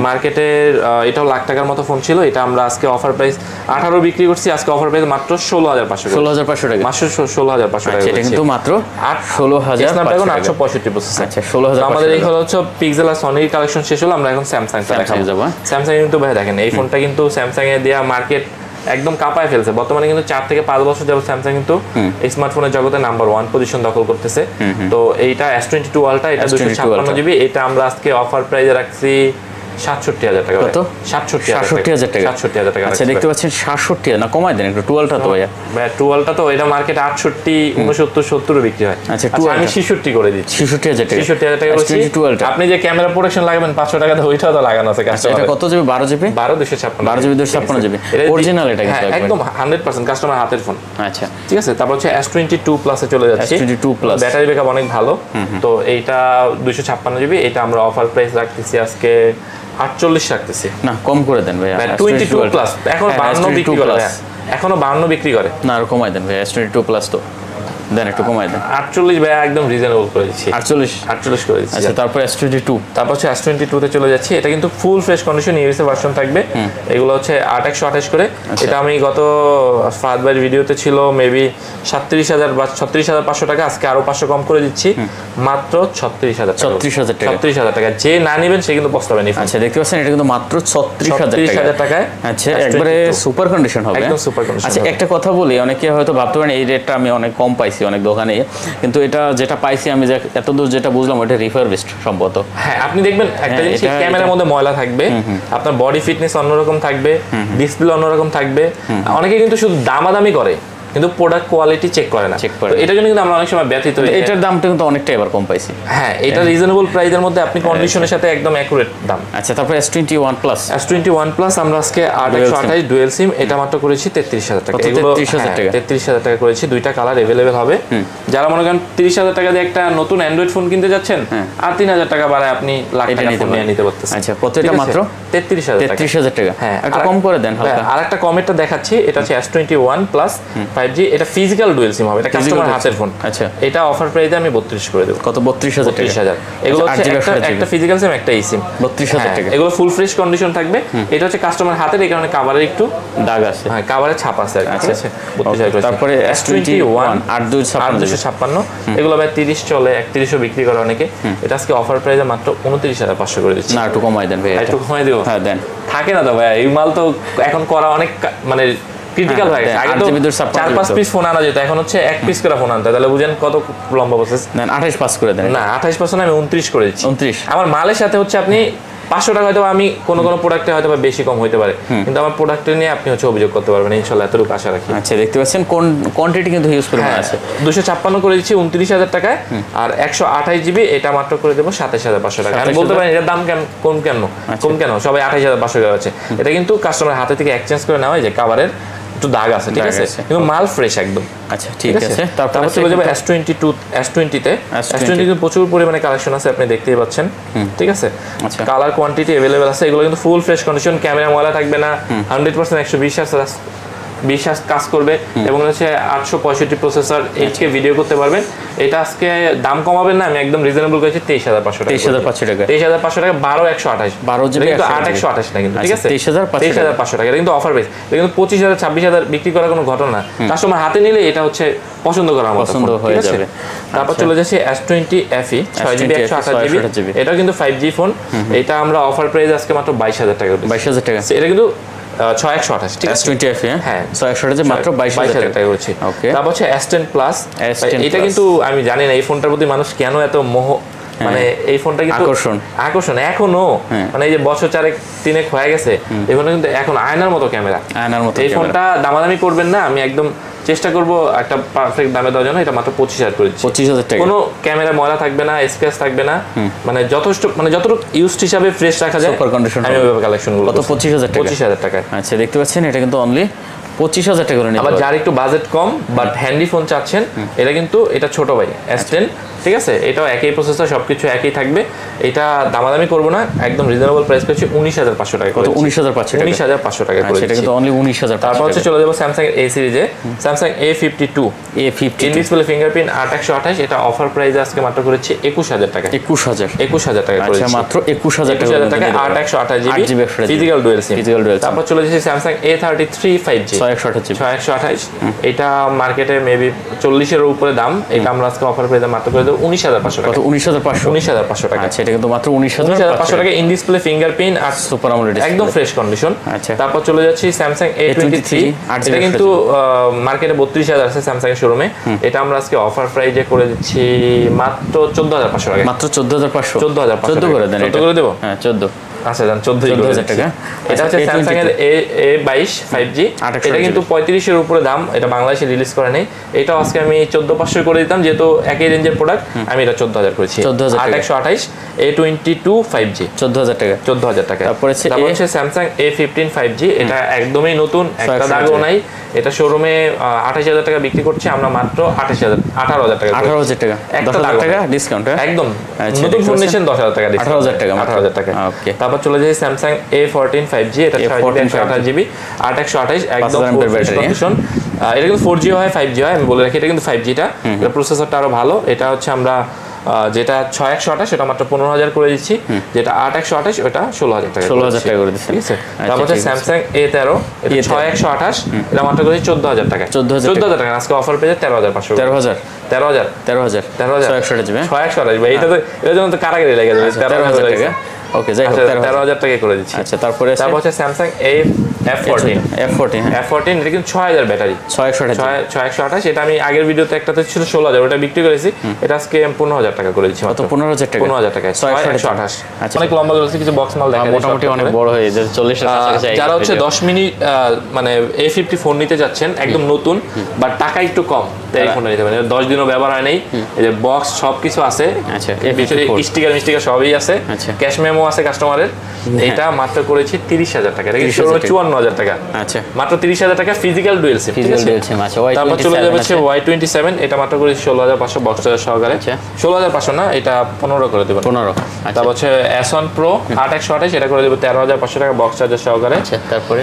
মার্কেটের এটাও লাখ টাকার মতো ফোন ছিল, এটা আমরা আজকে অফার প্রাইস 18 বিক্রি করছি। আজকে অফার প্রাইস মাত্র 16,500 টাকা, মাত্র 16,500 টাকা। এটা কিন্তু মাত্র 16,565 প্রসেসর। আচ্ছা 16,000। আমাদের এই হলো হচ্ছে পিক্সেল আর সনির কালেকশন শেষ হলো, আমরা এখন স্যামসাং দেখাবো। স্যামসাং কিন্তু ভাই দেখেন এই ফোনটা কিন্তু স্যামসাং এ দেয়া মার্কেট একদম কাঁপায় ফেলছে। বর্তমানে কিন্তু 4 থেকে 5 বছর যাবত স্যামসাং কিন্তু স্মার্টফোনের জগতে নাম্বার 1 পজিশন দখল করতেছে। তো এইটা S22 আলট্রা, এটা 256 জিবি, এটা আমরা আজকে অফার প্রাইসে রাখছি 67,000 টাকা। কত? 67,000 টাকা। 67,000 টাকা। আচ্ছা দেখতে পাচ্ছেন 67 না, কমাই দেন একটু। 12টা তো ভাইয়া, ভাই 12টা তো এটা মার্কেট 68, 69, 70 বিক্রি হয়। আচ্ছা আমি 66 করে দিচ্ছি। 66,000 টাকা। 66,000 টাকা বলছি। আপনি যে ক্যামেরা প্রোটেকশন লাগাবেন 500 টাকা দিয়ে, ওইটাও তো লাগানো আছে কাস্টমার। এটা কত জিবি? 12 জিবি? 12,256 জিবি অরিজিনাল এটা কিন্তু একদম 100% কাস্টমার হাতের ফোন। আচ্ছা ঠিক আছে। তারপর হচ্ছে S22 প্লাসে চলে যাচ্ছে। S22 প্লাস ব্যাটারি ব্যাকআপ অনেক ভালো। তো এইটা 256 জিবি, এটা আমরা অফার প্রাইস রাখতেছি আজকে 48 রাখতেছি। না কম করে দেন ভাই। 22 প্লাস এখন 52 বিক্রি করে, এখনো 52 বিক্রি করে। না আর কমাই দেন ভাই। S22 প্লাস তো দেন একটু কমাই দেন। 48 ভাই একদম রিজনেবল করে দিচ্ছি। 48 করে দিচ্ছি। আচ্ছা, তারপর S22, তারপর হচ্ছে S22 তে চলে যাচ্ছি। এটা কিন্তু full fresh condition USA version থাকবে। এগুলো হচ্ছে 8128 করে। এটা আমি গত ফাহাদ ভাইয়ের ভিডিওতে ছিল মেবি 37,000 বা 36,500 টাকা, আজকে আরো 500 কম করে দিচ্ছি, মাত্র 36,000 টাকা। 36,000 টাকা। যে না নেবেন সে কিন্তু পস্তাবে না। আচ্ছা, দেখতে পাচ্ছেন এটা কিন্তু মাত্র 36,000 টাকায়। আচ্ছা, একবারে সুপার কন্ডিশন হবে, একদম সুপার কন্ডিশন। আচ্ছা, একটা কথা বলি, অনেকে হয়তো ভাবতে পারেন এই রেটটা আমি অনেক কম পাইছি অনেক দোকানে, কিন্তু এটা যেটা পাইছি আমি এতদূর যেটা বুঝলাম ওটা রিফারবিশড সম্ভবত। হ্যাঁ, আপনি দেখবেন একটা জিনিস, ক্যামেরার মধ্যে ময়লা থাকবে, আপনার বডি ফিটনেস অন্যরকম থাকবে, ডিসপ্লে অন্যরকম থাকবে। অনেকে কিন্তু শুধু দামাদামি করে কিন্তু প্রোডাক্ট কোয়ালিটি চেক করে না। তো এটার জন্য কিন্তু আমরা অনেক সময় ব্যথিত হই। এটার দামটা কিন্তু অনেকটাই এবার কম পাইছি। হ্যাঁ, এটা রিজনেবল প্রাইসের মধ্যে আপনি কন্ডিশনের সাথে একদম অ্যাকুরেট দাম। আচ্ছা, তারপর S21 প্লাস। S21 প্লাস আমরা আজকে 8128 ডুয়েল সিম, এটা মাত্র করেছি 33,000 টাকা। এগুলো 33,000 টাকা করেছি। দুইটা কালার अवेलेबल হবে। যারা মনে করেন 30,000 টাকা দিয়ে একটা নতুন অ্যান্ড্রয়েড ফোন কিনতে যাচ্ছেন, আর 3,000 টাকা বাড়ায় আপনি লাখ টাকা ফোন নিতে পারতেছেন। আচ্ছা, কত এটা? মাত্র 33,000 টাকা। হ্যাঁ, একটু কম করে দেন হালকা। আরেকটা কমেরটা দেখাচ্ছি, এটা হচ্ছে S21 প্লাস 5G, এটা ফিজিক্যাল ডুয়েল সিম হবে, এটা কাস্টমার হাতের ফোন। আচ্ছা, এটা অফার প্রাইসে আমি 32 করে দেব। কত? 32,000 টাকা। 32,000। এগুলো হচ্ছে একটা ফিজিক্যাল সিম, একটা সিম। 32,000 টাকা। এগুলো ফুল ফ্রেশ কন্ডিশন থাকবে। এটা হচ্ছে কাস্টমার হাতের, এই কারণে কভারে একটু দাগ আছে। হ্যাঁ, কভারে ছাপ আছে আর কি। ঠিক আছে। 32,000। তারপরে S21 8256, এগুলো ভাই 30 চলে, 3100 বিক্রি করে অনেকে। এটা আজকে অফার প্রাইসে মাত্র 29,500 করে দিচ্ছি। না, একটু কমাই দেন ভাই। একটু কমাই দেব? হ্যাঁ, দেন। থাকে না তো ভাই, এই মাল তো এখন করা অনেক মানে ক্রিটিক্যাল হয়ে গেছে। আগে তো 4-5 পিস ফোন আনা যেত, এখন হচ্ছে 1 পিস করে ফোন আনতে। তাহলে বুঝেন কত লম্বা প্রসেস। দেন 28 পাস করে দেন। না, 28% আমি 29 করে দিচ্ছি। 29। আমার মালের সাথে হচ্ছে আপনি 500 টাকা হয়তো আমি কোনো প্রোডাক্টে হয়তো বেশি কম হইতে পারে, কিন্তু আমার প্রোডাক্টে নিয়ে আপনি হচ্ছে অভিযোগ করতে পারবেন ইনশাআল্লাহ, এতটুকু আশা রাখি। আচ্ছা, দেখতে পাচ্ছেন কোয়ান্টিটি কিন্তু হিউজ পরিমাণ আছে। 256 করে দিচ্ছি 29,000 টাকায়, আর 128 জিবি এটা মাত্র করে দেবো 27,500 টাকা। আমি বলতে পারেন এটার দাম কম কেন সবাই 28,500 টাকা আছে। এটা কিন্তু কাস্টমার হাতে থেকে এক্সচেঞ্জ করে নেওয়া হয়, যে কভারের একটু দাগ আছে, ঠিক আছে, কিন্তু মাল ফ্রেশ একদম। আচ্ছা, ঠিক আছে। তারপর চলে যাবে S20 তে। S20 কিন্তু প্রচুর পরিমাণে কালেকশন আছে, আপনি দেখতেই পাচ্ছেন। ঠিক আছে, কালার কোয়ান্টিটি अवेलेबल আছে। এগুলো কিন্তু ফুল ফ্রেশ কন্ডিশন, ক্যামেরা ময়লা থাকবে না, 100% 120 কাজ করবে, এবং হচ্ছে 865 প্রসেসর, HK ভিডিও করতে পারবেন। এটা আজকে দাম কমাবেন না, আমি একদম রিজনেবল করেছি 23,500 টাকা। 23,500 টাকা। 23,500 টাকা 12/128। 12 জিবি কিন্তু 8/128 না কিন্তু, ঠিক আছে। 23,500 টাকা। এটা কিন্তু অফার বেস। এটা কিন্তু 25,000 26,000 বিক্রি করার কোনো ঘটনা না। কাস্টমার হাতে নিলে এটা হচ্ছে পছন্দ করার মতো পছন্দ হয়ে যাবে। তারপর চলে যাচ্ছে S20 FE 6GB 128GB, এটা কিন্তু 5G ফোন। এটা আমরা অফার প্রাইস আজকে মাত্র 22,000 টাকা। 22,000 টাকা। এটা কিন্তু 6128, ঠিক আছে। S20 FE, হ্যাঁ, 6128 মাত্র 22,000 টাকা করছি। ওকে। তারপর হচ্ছে S10 প্লাস। এটা কিন্তু আমি জানি না এই ফোনটার প্রতি মানুষ কেন এত মোহ, মানে এই ফোনটা কিন্তু আকর্ষণ এখনো, মানে এই যে বছর 4-3 হয়ে গেছে, এই ফোনটা কিন্তু এখন আয়নার মতো ক্যামেরা। এই ফোনটা দামাদামি করবেন না, আমি একদম চেষ্টা করব একটা পারফেক্ট দামে দেওয়ার জন্য। এটা মাত্র 25,000 করে দিচ্ছি। 25,000 টাকা। কোনো ক্যামেরা ময়লা থাকবে না, স্ক্র্যাচ থাকবে না, মানে যথেষ্ট, মানে যতটুকু ইউজড হিসাবে ফ্রেশ রাখা যায়, সুপার কন্ডিশন আমি ওইভাবে কালেকশনগুলো। কত? 25,000 টাকা। আচ্ছা, দেখতে পাচ্ছেন এটা কিন্তু অনলি 25,000 টাকা করে নিতে আবার যার একটু budget com but handy phone চাচ্ছেন, এটা কিন্তু এটা ছোট ভাই S10, ঠিক আছে। এটাও একই প্রসেসর, সবকিছু একই থাকবে। এটা দামাদামি করবো না, একদম রিজনেবল প্রাইস পেয়েছি 19,500 টাকা। কত? 19,500 টাকা করে। এটা কিন্তু অনলি 19,000। তারপর হচ্ছে চলে যাবো স্যামসাং এর A সিরিজে, Samsung A52 in display fingerprint 8128। এটা অফার প্রাইস আজকে মাত্র করেছি 21,000 টাকা। 21,000 টাকা করেছি। আচ্ছা, মাত্র 21,000 টাকা 8128GB ফিজিক্যাল ডুয়াল সিম। তারপর চলে যাচ্ছে স্যামসাং A33 5G 628। এটা মার্কেটে মেবি 40 এর উপরে দাম। এটা আমরা আজকে অফার প্রাইসে মাত্র করে দেব 19,500 টাকা। 19,500 টাকা। আচ্ছা, এটা কিন্তু মাত্র 19,500 টাকা। ইন ডিসপ্লে ফিঙ্গারপ্রিন্ট আর সুপার আমোলেড, একদম ফ্রেশ কন্ডিশন। আচ্ছা, তারপর চলে যাচ্ছি স্যামসাং A23। এটা কিন্তু মার্কেটে 32,000 আছে স্যামসাং এর শোরুমে। এটা আমরা আজকে অফার প্রাইসে করে দিচ্ছি মাত্র 14,500 টাকা। মাত্র 14,500। 14,500 করে দেন। এটা করে দেব। হ্যাঁ, 14। আচ্ছা, জান 14,000 টাকা। এটা হচ্ছে স্যামসাং এর A22 5G। এটা কিন্তু 35 এর উপরে দাম, এটা বাংলাদেশে রিলিজ করে নাই। এটা আজকে আমি 14,500 করে দিতাম, যেহেতু একই রেঞ্জের প্রোডাক্ট, আমি এটা 14,000 করেছি। 8128 A22 5G 14,000 টাকা। 14,000 টাকা। তারপর হচ্ছে স্যামসাং A15 5G। এটা একদমই নতুন, একটা দাগও নাই। এটা শোরুমে 28,000 টাকা বিক্রি করছে, আমরা মাত্র 18,000 টাকা। 18,000 টাকা। 10,000 টাকা ডিসকাউন্ট, একদম নতুন ফোন নিছেন 10,000 টাকা ডিসকাউন্ট। 18,000 টাকা। 18,000 টাকা। ওকে। তারপর তারপর চলে যাই স্যামসাং A14 5G, এটা 6GB 128GB একদম কন্ডিশন। এটা কিন্তু 4G হয় 5G হয়, আমি বলে রাখি এটা কিন্তু 5G-টা, এটা প্রসেসরটা আরো ভালো। এটা হচ্ছে আমরা যেটা 6128 সেটা মাত্র 15000 করে দিচ্ছি, যেটা 8128 ওটা 16000 টাকা 16000 টাকা করে দিচ্ছি, ঠিক আছে। তারপর হচ্ছে স্যামসাং A13 এটা 6128 এটা মাত্র করে 14000 টাকা 14000 টাকা আজকে অফার পেয়ে 13500 13000 6128 ভাই, এটা তো এর জন্য তো কারাগারি লেগে যাবে 13000 টাকা। ওকে, যাই হোক 13000 টাকা করে দিচ্ছি। আচ্ছা, তারপরে হচ্ছে স্যামসাং F14 এটা কিন্তু 6000 ব্যাটারি 6128 এটা আমি আগের ভিডিওতে একটাতে ছিল 16000, ওটা বিক্রি করেছি, এটা আজকে 15000 টাকা করে দিচ্ছি মাত্র 15000 টাকা 15000 টাকা 6128। আচ্ছা, অনেক লম্বা করেছে, কিছু বক্স মাল দেখা যায়, মোটামুটি অনেক বড় হয়ে যায় 40 এর কাছাকাছি। যারা হচ্ছে 10 মিনিট মানে A50 ফোন নিতে যাচ্ছেন একদম নতুন বাট টাকা একটু কম, তাই এই ফোনটা নিতে পারেন। 10 দিনও ব্যবহার হয় নাই, এই যে বক্স সবকিছু আছে, আচ্ছা, স্টিকার সবই আছে, ক্যাশ মেমো আছে কাস্টমারের। এটা মাত্র করেছি 30000 টাকা, এটা কিন্তু 54000 টাকা। আচ্ছা, মাত্র 30000 টাকা ফিজিক্যাল ডুয়েল সিম। আচ্ছা, তারপর চলে যাবে হচ্ছে Y27 এটা মাত্র করেছি 16500 বক্স চার্জার সহকারে। 16500 না, এটা 15 করে দেবেন 15। তারপর হচ্ছে S1 Pro 8128 এটা করে দেব 13500 টাকা বক্স চার্জার সহকারে। আচ্ছা, তারপরে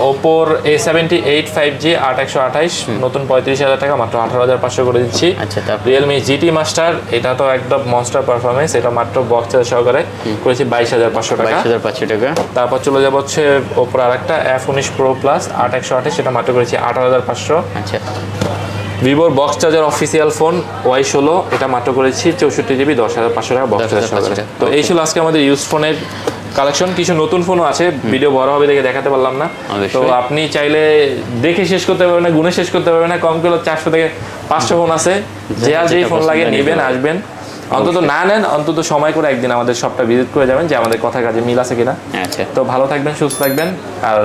Oppo A78 5G 8128 নতুন 35000 টাকা মাত্র 18500 করে দিচ্ছি। আচ্ছা, তারপর Realme GT Master এটা তো একদম মনস্টার পারফরম্যান্স, এটা মাত্র বক্স চার্জার সহকারে করেছি 22500 টাকা। 22500 টাকা। তারপর চলে যাব হচ্ছে Oppo আরেকটা F19 Pro Plus 8128 এটা মাত্র করেছি 18500। আচ্ছা, ভিভোর box charger official phone Y16 এটা মাত্র করেছি 64GB 10500 টাকা বক্স চার্জার সহকারে। তো এই ছিল আজকে আমাদের ইউজ ফোনের কালেকশন। কিছু নতুন ফোনও আছে, ভিডিও বড় হবে দেখে দেখাতে পারলাম না, তো আপনি চাইলে দেখে শেষ করতে পারবেন না, গুনে শেষ করতে পারবেন না, কম করে 400 থেকে 500 ফোন আছে, যে আর যেই ফোন লাগে নেবেন, আসবেন, অন্তত না নেন অন্তত সময় করে একদিন আমাদের শপটা ভিজিট করে যাবেন যে আমাদের কথা কাজে মিল আছে কিনা। আচ্ছা, তো ভালো থাকবেন, সুস্থ থাকবেন, আর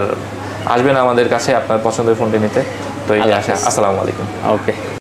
আসবেন আমাদের কাছে আপনার পছন্দের ফোনটি নিতে। তো এই আসা, আসসালামু আলাইকুম। ওকে।